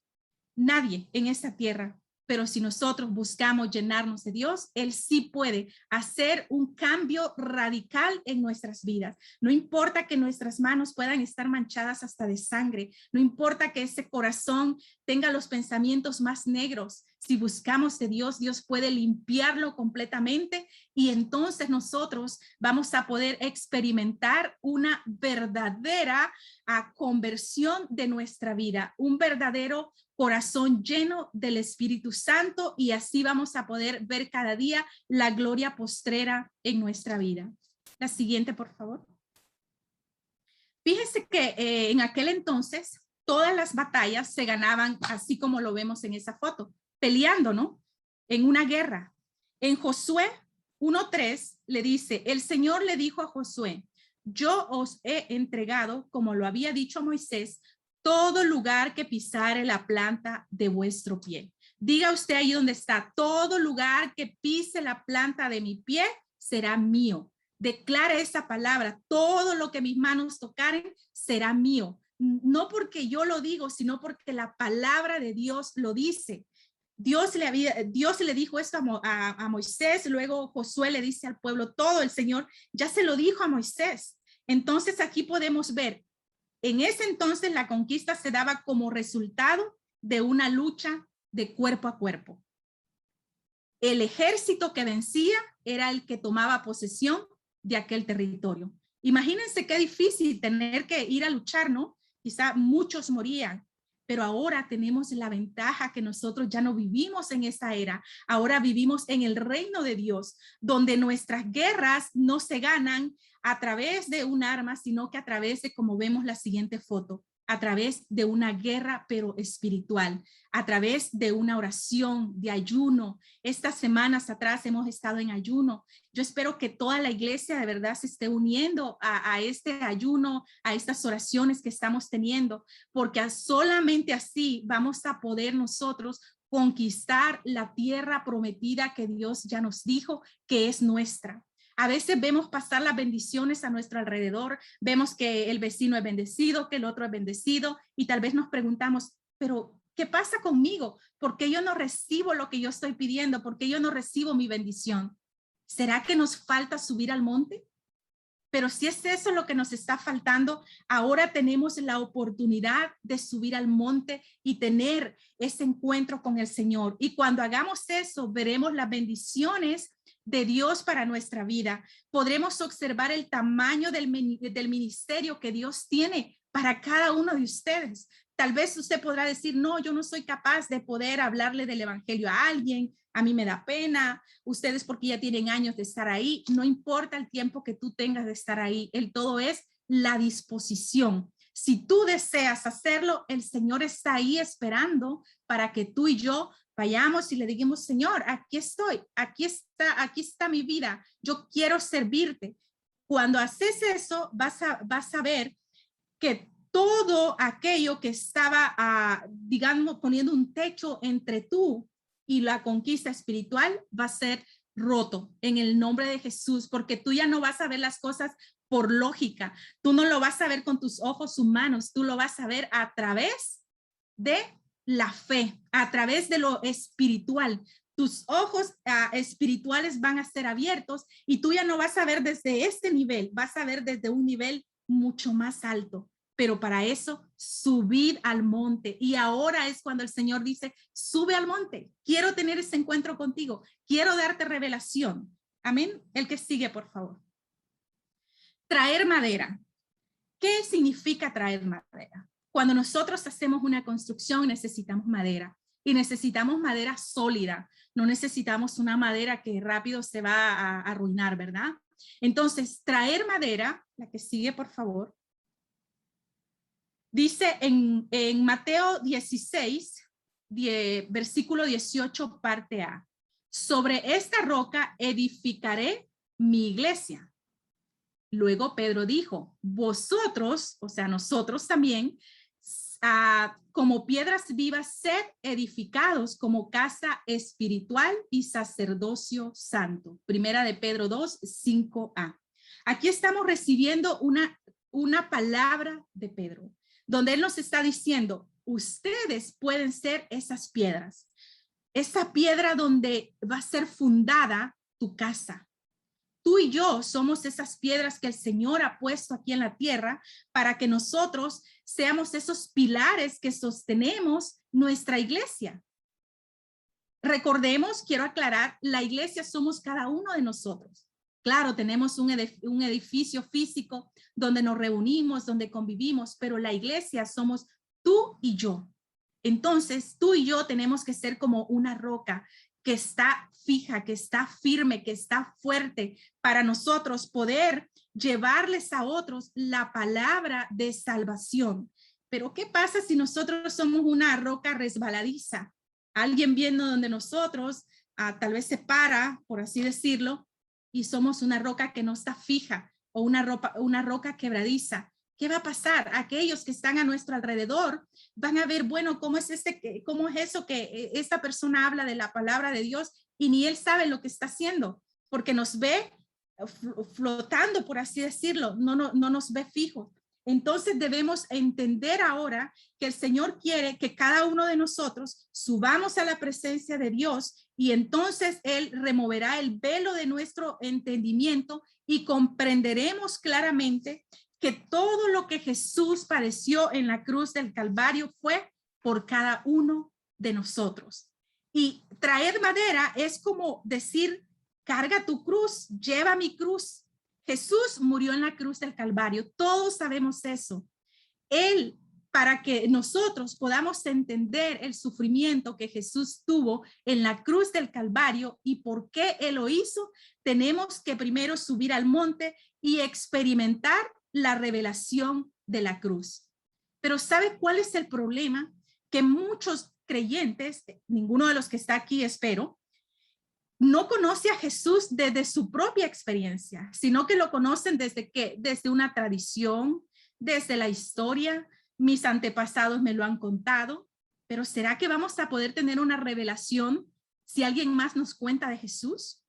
Nadie en esta tierra, pero si nosotros buscamos llenarnos de Dios, Él sí puede hacer un cambio radical en nuestras vidas. No importa que nuestras manos puedan estar manchadas hasta de sangre, no importa que ese corazón tenga los pensamientos más negros. Si buscamos de Dios, Dios puede limpiarlo completamente y entonces nosotros vamos a poder experimentar una verdadera conversión de nuestra vida, un verdadero corazón lleno del Espíritu Santo, y así vamos a poder ver cada día la gloria postrera en nuestra vida. La siguiente, por favor. Fíjense que en aquel entonces todas las batallas se ganaban así como lo vemos en esa foto, peleando, ¿no? En una guerra. En Josué 1:3 le dice, el Señor le dijo a Josué, yo os he entregado, como lo había dicho a Moisés, todo lugar que pisare la planta de vuestro pie. Diga usted ahí donde está, todo lugar que pise la planta de mi pie será mío. Declare esa palabra, todo lo que mis manos tocaren será mío. No porque yo lo digo, sino porque la palabra de Dios lo dice. Dios le dijo esto a Moisés, luego Josué le dice al pueblo todo, el Señor ya se lo dijo a Moisés. Entonces aquí podemos ver, en ese entonces la conquista se daba como resultado de una lucha de cuerpo a cuerpo. El ejército que vencía era el que tomaba posesión de aquel territorio. Imagínense qué difícil tener que ir a luchar, ¿no? Quizá muchos morían, pero ahora tenemos la ventaja que nosotros ya no vivimos en esa era. Ahora vivimos en el reino de Dios, donde nuestras guerras no se ganan a través de un arma, sino que a través de, como vemos la siguiente foto, a través de una guerra, pero espiritual, a través de una oración, de ayuno. Estas semanas atrás hemos estado en ayuno. Yo espero que toda la iglesia de verdad se esté uniendo a este ayuno, a estas oraciones que estamos teniendo, porque solamente así vamos a poder nosotros conquistar la tierra prometida que Dios ya nos dijo que es nuestra. A veces vemos pasar las bendiciones a nuestro alrededor, vemos que el vecino es bendecido, que el otro es bendecido, y tal vez nos preguntamos, pero ¿qué pasa conmigo? ¿Por qué yo no recibo lo que yo estoy pidiendo? ¿Por qué yo no recibo mi bendición? ¿Será que nos falta subir al monte? Pero si es eso lo que nos está faltando, ahora tenemos la oportunidad de subir al monte y tener ese encuentro con el Señor. Y cuando hagamos eso, veremos las bendiciones de Dios para nuestra vida. Podremos observar el tamaño del ministerio que Dios tiene para cada uno de ustedes. Tal vez usted podrá decir, no, yo no soy capaz de poder hablarle del evangelio a alguien, a mí me da pena, ustedes porque ya tienen años de estar ahí, no importa el tiempo que tú tengas de estar ahí, el todo es la disposición. Si tú deseas hacerlo, el Señor está ahí esperando para que tú y yo vayamos y le digamos, Señor, aquí estoy, aquí está mi vida, yo quiero servirte. Cuando haces eso, vas a ver que todo aquello que estaba, digamos, poniendo un techo entre tú y la conquista espiritual va a ser roto en el nombre de Jesús, porque tú ya no vas a ver las cosas por lógica, tú no lo vas a ver con tus ojos humanos, tú lo vas a ver a través de la fe, a través de lo espiritual. Tus ojos espirituales van a ser abiertos y tú ya no vas a ver desde este nivel, vas a ver desde un nivel mucho más alto. Pero para eso, subid al monte. Y ahora es cuando el Señor dice, sube al monte. Quiero tener ese encuentro contigo. Quiero darte revelación. Amén. El que sigue, por favor. Traer madera. ¿Qué significa traer madera? Cuando nosotros hacemos una construcción, necesitamos madera. Y necesitamos madera sólida. No necesitamos una madera que rápido se va a arruinar, ¿verdad? Entonces, traer madera, la que sigue, por favor. Dice en Mateo 16, versículo 18, parte A. Sobre esta roca edificaré mi iglesia. Luego Pedro dijo, vosotros, o sea, nosotros también, como piedras vivas, sed edificados como casa espiritual y sacerdocio santo. Primera de Pedro 2, 5a. Aquí estamos recibiendo una palabra de Pedro, donde él nos está diciendo, ustedes pueden ser esas piedras. esa piedra donde va a ser fundada tu casa. Tú y yo somos esas piedras que el Señor ha puesto aquí en la tierra para que nosotros seamos esos pilares que sostenemos nuestra iglesia. Recordemos, quiero aclarar, la iglesia somos cada uno de nosotros. Claro, tenemos un edificio físico donde nos reunimos, donde convivimos, pero la iglesia somos tú y yo. Entonces, tú y yo tenemos que ser como una roca que está fija, que está firme, que está fuerte para nosotros poder llevarles a otros la palabra de salvación. Pero ¿qué pasa si nosotros somos una roca resbaladiza? Alguien viendo donde nosotros tal vez se para, por así decirlo, y somos una roca que no está fija o una roca quebradiza. ¿Qué va a pasar? Aquellos que están a nuestro alrededor van a ver, bueno, ¿cómo es eso que esta persona habla de la palabra de Dios y ni él sabe lo que está haciendo? Porque nos ve flotando, por así decirlo, no nos ve fijos. Entonces debemos entender ahora que el Señor quiere que cada uno de nosotros subamos a la presencia de Dios y entonces Él removerá el velo de nuestro entendimiento y comprenderemos claramente que todo lo que Jesús padeció en la cruz del Calvario fue por cada uno de nosotros. Y traer madera es como decir, carga tu cruz, lleva mi cruz. Jesús murió en la cruz del Calvario, todos sabemos eso. Él, para que nosotros podamos entender el sufrimiento que Jesús tuvo en la cruz del Calvario y por qué Él lo hizo, tenemos que primero subir al monte y experimentar la revelación de la cruz. Pero ¿sabe cuál es el problema? Que muchos creyentes, ninguno de los que está aquí, espero, no conoce a Jesús desde su propia experiencia, sino que lo conocen desde una tradición, desde la historia. Mis antepasados me lo han contado, pero ¿será que vamos a poder tener una revelación si alguien más nos cuenta de Jesús?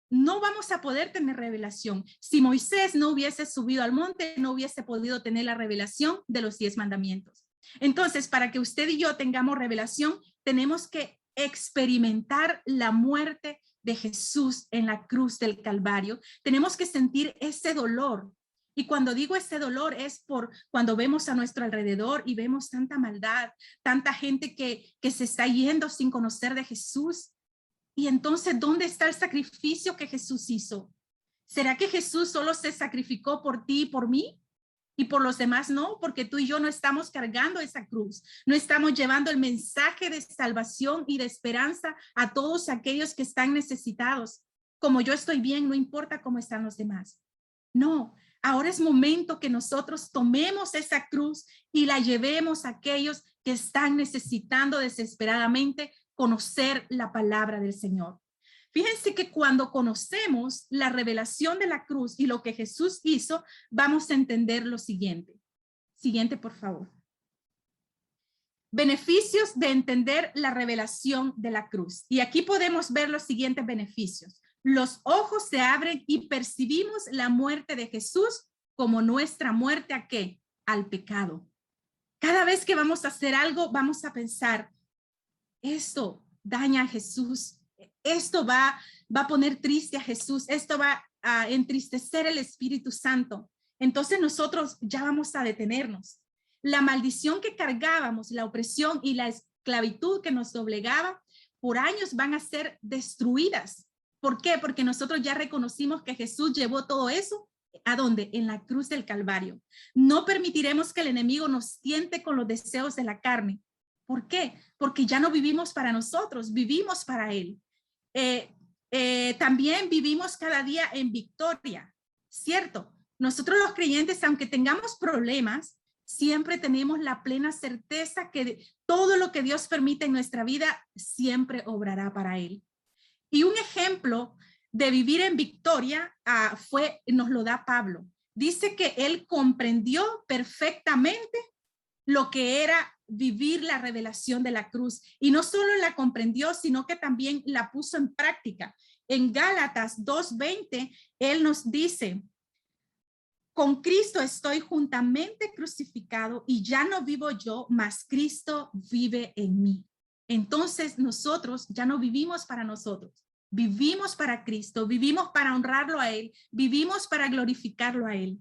No vamos a poder tener revelación. Si Moisés no hubiese subido al monte, no hubiese podido tener la revelación de los 10 mandamientos. Entonces, para que usted y yo tengamos revelación, tenemos que experimentar la muerte de Jesús en la cruz del Calvario. Tenemos que sentir ese dolor. Y cuando digo ese dolor es por cuando vemos a nuestro alrededor y vemos tanta maldad, tanta gente que se está yendo sin conocer de Jesús. Y entonces, ¿dónde está el sacrificio que Jesús hizo? ¿Será que Jesús solo se sacrificó por ti y por mí? Y por los demás no, porque tú y yo no estamos cargando esa cruz. No estamos llevando el mensaje de salvación y de esperanza a todos aquellos que están necesitados. Como yo estoy bien, no importa cómo están los demás. No, ahora es momento que nosotros tomemos esa cruz y la llevemos a aquellos que están necesitando desesperadamente conocer la palabra del Señor. Fíjense que cuando conocemos la revelación de la cruz y lo que Jesús hizo, vamos a entender lo siguiente. Siguiente, por favor. Beneficios de entender la revelación de la cruz. Y aquí podemos ver los siguientes beneficios. Los ojos se abren y percibimos la muerte de Jesús como nuestra muerte ¿a qué? Al pecado. Cada vez que vamos a hacer algo, vamos a pensar, esto daña a Jesús, esto va a poner triste a Jesús, esto va a entristecer el Espíritu Santo. Entonces nosotros ya vamos a detenernos. La maldición que cargábamos, la opresión y la esclavitud que nos doblegaba, por años van a ser destruidas. ¿Por qué? Porque nosotros ya reconocimos que Jesús llevó todo eso. ¿A dónde? En la cruz del Calvario. No permitiremos que el enemigo nos tiente con los deseos de la carne. ¿Por qué? Porque ya no vivimos para nosotros, vivimos para Él. También vivimos cada día en victoria, ¿cierto? Nosotros los creyentes, aunque tengamos problemas, siempre tenemos la plena certeza que todo lo que Dios permite en nuestra vida siempre obrará para Él. Y un ejemplo de vivir en victoria nos lo da Pablo. Dice que él comprendió perfectamente lo que era vivir la revelación de la cruz. Y no solo la comprendió, sino que también la puso en práctica. En Gálatas 2:20, él nos dice, con Cristo estoy juntamente crucificado y ya no vivo yo, mas Cristo vive en mí. entonces nosotros ya no vivimos para nosotros, vivimos para Cristo, vivimos para honrarlo a Él, vivimos para glorificarlo a Él.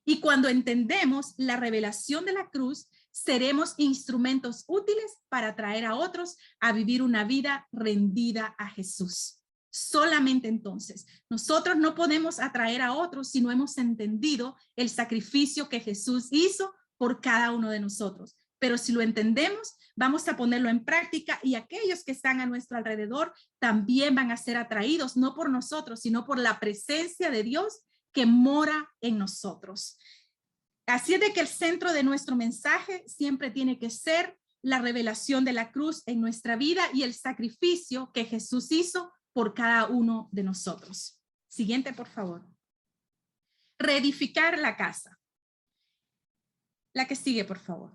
Y cuando entendemos la revelación de la cruz, seremos instrumentos útiles para traer a otros a vivir una vida rendida a Jesús. Solamente entonces, nosotros no podemos atraer a otros si no hemos entendido el sacrificio que Jesús hizo por cada uno de nosotros. Pero si lo entendemos, vamos a ponerlo en práctica y aquellos que están a nuestro alrededor también van a ser atraídos, no por nosotros, sino por la presencia de Dios que mora en nosotros. Así es de que el centro de nuestro mensaje siempre tiene que ser la revelación de la cruz en nuestra vida y el sacrificio que Jesús hizo por cada uno de nosotros. Siguiente, por favor. Reedificar la casa. La que sigue, por favor.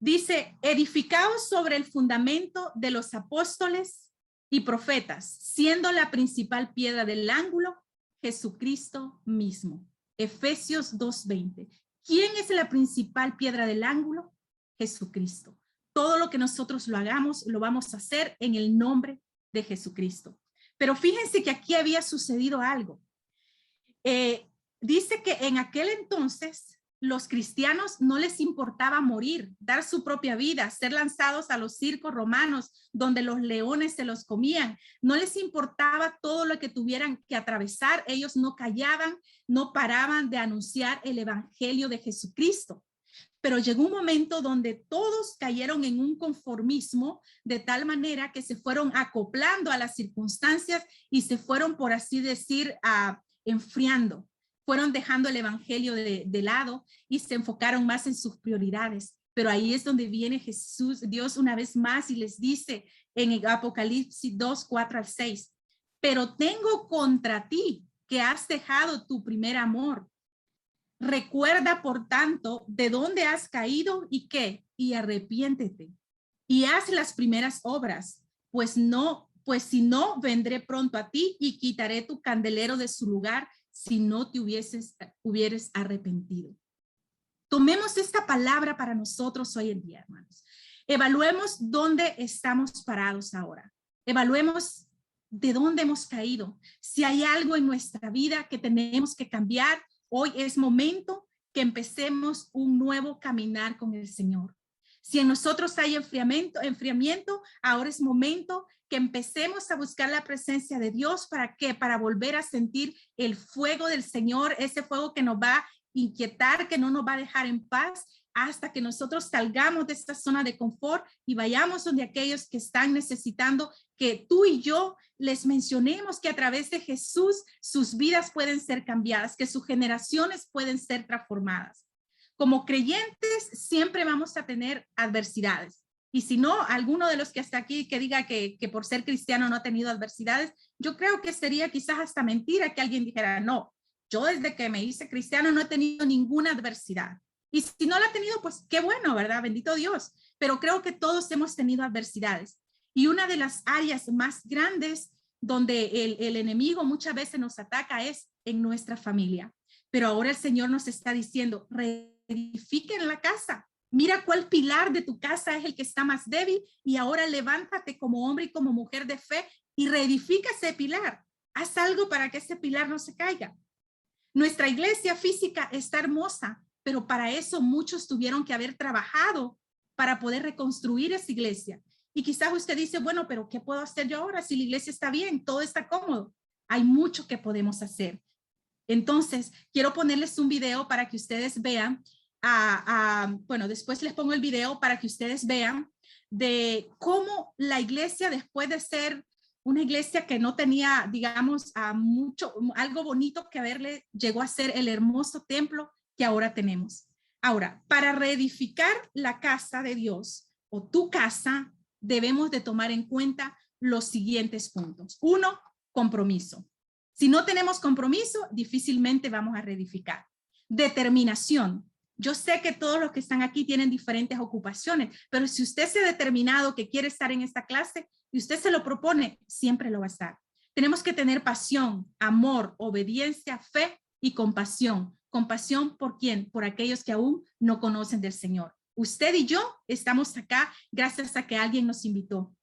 Dice, edificados sobre el fundamento de los apóstoles y profetas, siendo la principal piedra del ángulo Jesucristo mismo. Efesios 2:20. ¿Quién es la principal piedra del ángulo? Jesucristo. Todo lo que nosotros lo hagamos, lo vamos a hacer en el nombre de Jesucristo. Pero fíjense que aquí había sucedido algo. Dice que en aquel entonces los cristianos no les importaba morir, dar su propia vida, ser lanzados a los circos romanos donde los leones se los comían. No les importaba todo lo que tuvieran que atravesar. Ellos no callaban, no paraban de anunciar el evangelio de Jesucristo. Pero llegó un momento donde todos cayeron en un conformismo de tal manera que se fueron acoplando a las circunstancias y se fueron, por así decir, enfriando. Fueron dejando el evangelio de lado y se enfocaron más en sus prioridades. Pero ahí es donde viene Jesús, Dios una vez más y les dice en el Apocalipsis 2:4-6, pero tengo contra ti que has dejado tu primer amor. Recuerda, por tanto, de dónde has caído y qué, y arrepiéntete y haz las primeras obras, pues si no, vendré pronto a ti y quitaré tu candelero de su lugar si no te hubieres arrepentido. Tomemos esta palabra para nosotros hoy en día, hermanos. Evaluemos dónde estamos parados ahora. Evaluemos de dónde hemos caído. Si hay algo en nuestra vida que tenemos que cambiar, hoy es momento que empecemos un nuevo caminar con el Señor. Si en nosotros hay enfriamiento, ahora es momento que empecemos a buscar la presencia de Dios. ¿Para qué? Para volver a sentir el fuego del Señor, ese fuego que nos va a inquietar, que no nos va a dejar en paz hasta que nosotros salgamos de esta zona de confort y vayamos donde aquellos que están necesitando que tú y yo les mencionemos que a través de Jesús sus vidas pueden ser cambiadas, que sus generaciones pueden ser transformadas. Como creyentes siempre vamos a tener adversidades. Y si no, alguno de los que está aquí que diga que por ser cristiano no ha tenido adversidades, yo creo que sería quizás hasta mentira que alguien dijera, no, yo desde que me hice cristiano no he tenido ninguna adversidad. Y si no la ha tenido, pues qué bueno, ¿verdad? Bendito Dios. Pero creo que todos hemos tenido adversidades. Y una de las áreas más grandes donde el enemigo muchas veces nos ataca es en nuestra familia. Pero ahora el Señor nos está diciendo, reedifiquen la casa. Mira cuál pilar de tu casa es el que está más débil y ahora levántate como hombre y como mujer de fe y reedifica ese pilar. Haz algo para que ese pilar no se caiga. Nuestra iglesia física está hermosa, pero para eso muchos tuvieron que haber trabajado para poder reconstruir esa iglesia. Y quizás usted dice, bueno, pero ¿qué puedo hacer yo ahora si la iglesia está bien, todo está cómodo? Hay mucho que podemos hacer. Entonces, quiero ponerles un video para que ustedes vean. Bueno, después les pongo el video para que ustedes vean de cómo la iglesia, después de ser una iglesia que no tenía, digamos, algo bonito que verle, llegó a ser el hermoso templo que ahora tenemos. Ahora, para reedificar la casa de Dios o tu casa, debemos de tomar en cuenta los siguientes puntos. 1, compromiso. Si no tenemos compromiso, difícilmente vamos a reedificar. Determinación. Yo sé que todos los que están aquí tienen diferentes ocupaciones, pero si usted se ha determinado que quiere estar en esta clase y usted se lo propone, siempre lo va a estar. Tenemos que tener pasión, amor, obediencia, fe y compasión. ¿Compasión por quién? Por aquellos que aún no conocen del Señor. Usted y yo estamos acá gracias a que alguien nos invitó.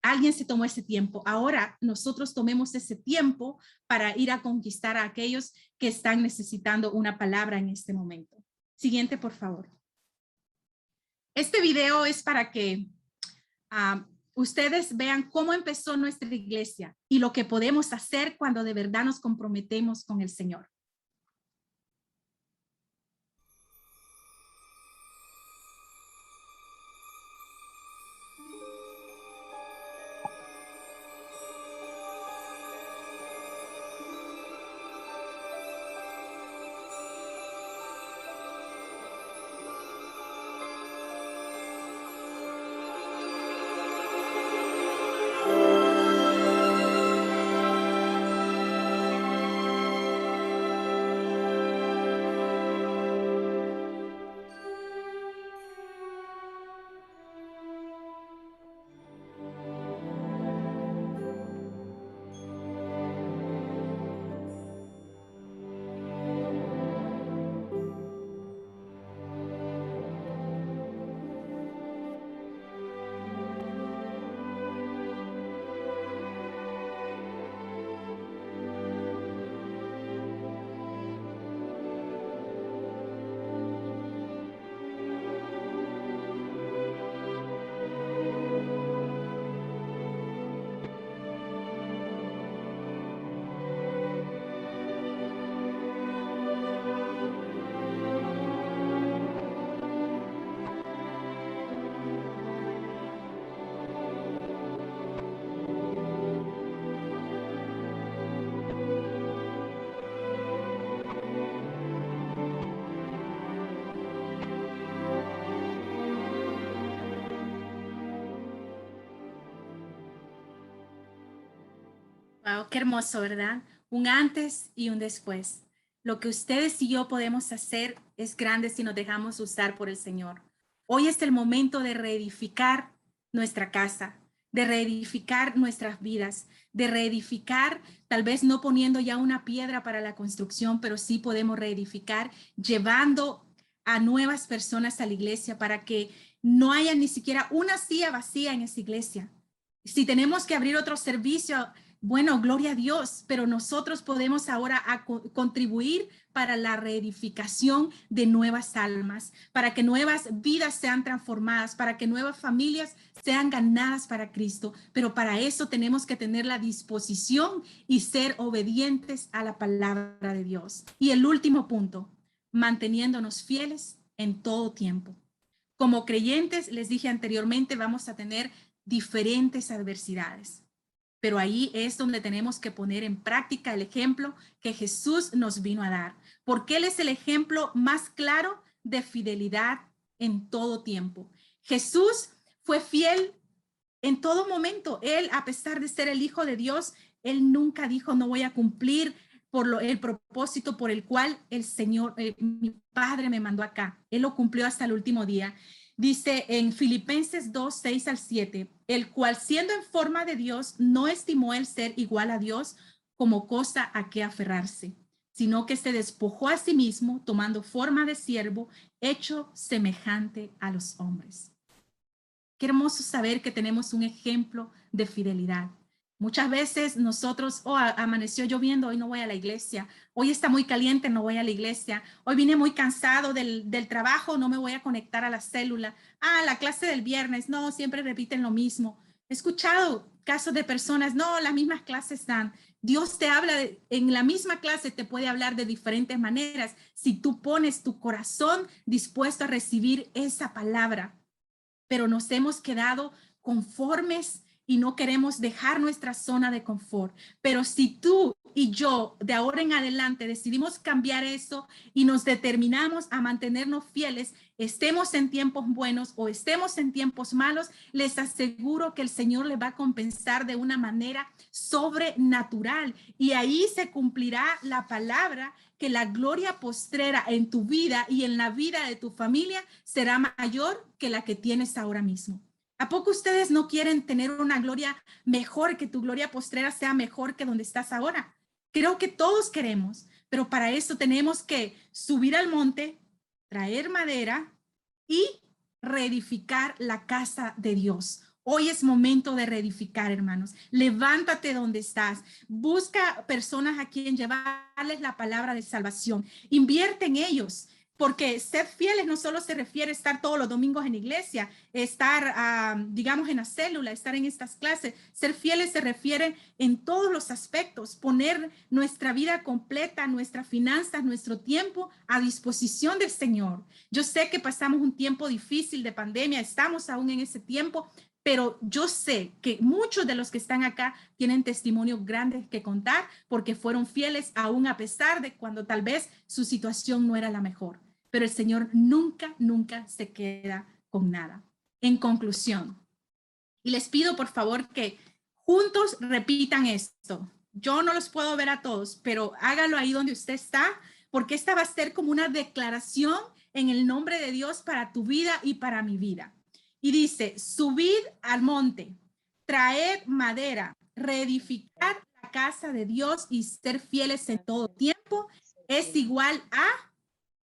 Alguien se tomó ese tiempo. Ahora nosotros tomemos ese tiempo para ir a conquistar a aquellos que están necesitando una palabra en este momento. Siguiente, por favor. Este video es para que ustedes vean cómo empezó nuestra iglesia y lo que podemos hacer cuando de verdad nos comprometemos con el Señor. Wow, qué hermoso, ¿verdad? Un antes y un después. Lo que ustedes y yo podemos hacer es grande si nos dejamos usar por el Señor. Hoy es el momento de reedificar nuestra casa, de reedificar nuestras vidas, de reedificar, tal vez no poniendo ya una piedra para la construcción, pero sí podemos reedificar llevando a nuevas personas a la iglesia para que no haya ni siquiera una silla vacía en esa iglesia. Si tenemos que abrir otro servicio, bueno, gloria a Dios, pero nosotros podemos ahora contribuir para la reedificación de nuevas almas, para que nuevas vidas sean transformadas, para que nuevas familias sean ganadas para Cristo. Pero para eso tenemos que tener la disposición y ser obedientes a la palabra de Dios. Y el último punto, manteniéndonos fieles en todo tiempo. Como creyentes, les dije anteriormente, vamos a tener diferentes adversidades. Pero ahí es donde tenemos que poner en práctica el ejemplo que Jesús nos vino a dar, porque Él es el ejemplo más claro de fidelidad en todo tiempo. Jesús fue fiel en todo momento. Él, a pesar de ser el Hijo de Dios, Él nunca dijo, no voy a cumplir el propósito por el cual el Señor, mi Padre me mandó acá. Él lo cumplió hasta el último día. Dice en Filipenses 2, 6 al 7, el cual siendo en forma de Dios, no estimó el ser igual a Dios como cosa a que aferrarse, sino que se despojó a sí mismo, tomando forma de siervo, hecho semejante a los hombres. Qué hermoso saber que tenemos un ejemplo de fidelidad. Muchas veces nosotros, amaneció lloviendo, hoy no voy a la iglesia. Hoy está muy caliente, no voy a la iglesia. Hoy vine muy cansado del trabajo, no me voy a conectar a la célula. La clase del viernes, no, siempre repiten lo mismo. He escuchado casos de personas, no, las mismas clases dan. Dios te habla, en la misma clase te puede hablar de diferentes maneras si tú pones tu corazón dispuesto a recibir esa palabra. Pero nos hemos quedado conformes y no queremos dejar nuestra zona de confort. Pero si tú y yo de ahora en adelante decidimos cambiar eso y nos determinamos a mantenernos fieles, estemos en tiempos buenos o estemos en tiempos malos, les aseguro que el Señor les va a compensar de una manera sobrenatural. Y ahí se cumplirá la palabra que la gloria postrera en tu vida y en la vida de tu familia será mayor que la que tienes ahora mismo. ¿A poco ustedes no quieren tener una gloria mejor, que tu gloria postrera sea mejor que donde estás ahora? Creo que todos queremos, pero para eso tenemos que subir al monte, traer madera y reedificar la casa de Dios. Hoy es momento de reedificar, hermanos. Levántate donde estás. Busca personas a quien llevarles la palabra de salvación. Invierte en ellos. Porque ser fieles no solo se refiere a estar todos los domingos en iglesia, estar, digamos, en la célula, estar en estas clases. Ser fieles se refiere en todos los aspectos, poner nuestra vida completa, nuestras finanzas, nuestro tiempo a disposición del Señor. Yo sé que pasamos un tiempo difícil de pandemia, estamos aún en ese tiempo, pero yo sé que muchos de los que están acá tienen testimonios grandes que contar porque fueron fieles aún a pesar de cuando tal vez su situación no era la mejor. Pero el Señor nunca, nunca se queda con nada. En conclusión, y les pido por favor que juntos repitan esto. Yo no los puedo ver a todos, pero hágalo ahí donde usted está, porque esta va a ser como una declaración en el nombre de Dios para tu vida y para mi vida. Y dice, subid al monte, traed madera, reedificar la casa de Dios y ser fieles en todo tiempo es igual a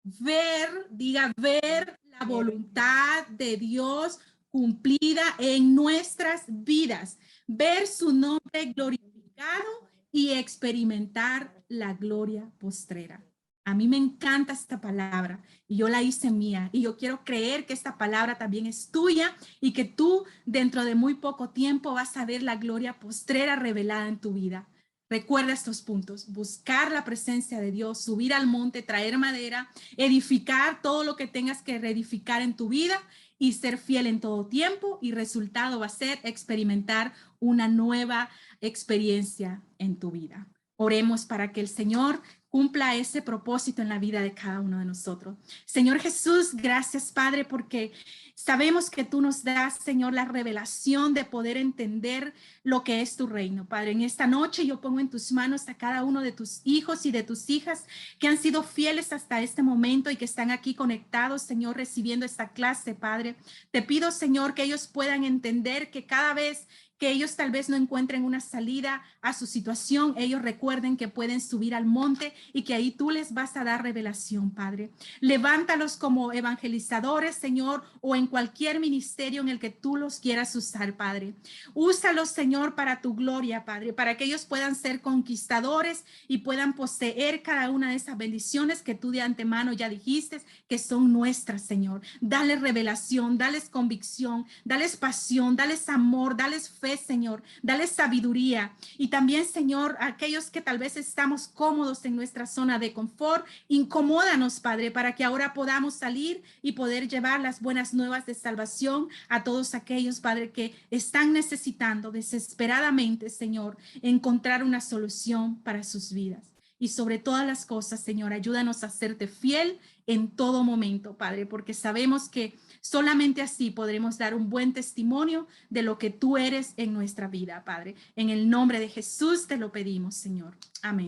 ver, diga, ver la voluntad de Dios cumplida en nuestras vidas, ver su nombre glorificado y experimentar la gloria postrera. A mí me encanta esta palabra y yo la hice mía y yo quiero creer que esta palabra también es tuya y que tú dentro de muy poco tiempo vas a ver la gloria postrera revelada en tu vida. Recuerda estos puntos: buscar la presencia de Dios, subir al monte, traer madera, edificar todo lo que tengas que reedificar en tu vida y ser fiel en todo tiempo, y resultado va a ser experimentar una nueva experiencia en tu vida. Oremos para que el Señor cumpla ese propósito en la vida de cada uno de nosotros. Señor Jesús, gracias, Padre, porque sabemos que tú nos das, Señor, la revelación de poder entender lo que es tu reino. Padre, en esta noche yo pongo en tus manos a cada uno de tus hijos y de tus hijas que han sido fieles hasta este momento y que están aquí conectados, Señor, recibiendo esta clase, Padre. Te pido, Señor, que ellos puedan entender que cada vez que ellos tal vez no encuentren una salida a su situación, ellos recuerden que pueden subir al monte y que ahí tú les vas a dar revelación, Padre. Levántalos como evangelizadores, Señor, o en cualquier ministerio en el que tú los quieras usar, Padre. Úsalos, Señor, para tu gloria, Padre, para que ellos puedan ser conquistadores y puedan poseer cada una de esas bendiciones que tú de antemano ya dijiste que son nuestras, Señor. Dale revelación, dales convicción, dales pasión, dales amor, dales fe, Señor, dale sabiduría. Y también, Señor, aquellos que tal vez estamos cómodos en nuestra zona de confort, incomódanos, Padre, para que ahora podamos salir y poder llevar las buenas nuevas de salvación a todos aquellos, Padre, que están necesitando desesperadamente, Señor, encontrar una solución para sus vidas. Y sobre todas las cosas, Señor, ayúdanos a serte fiel en todo momento, Padre, porque sabemos que solamente así podremos dar un buen testimonio de lo que tú eres en nuestra vida, Padre. En el nombre de Jesús te lo pedimos, Señor. Amén.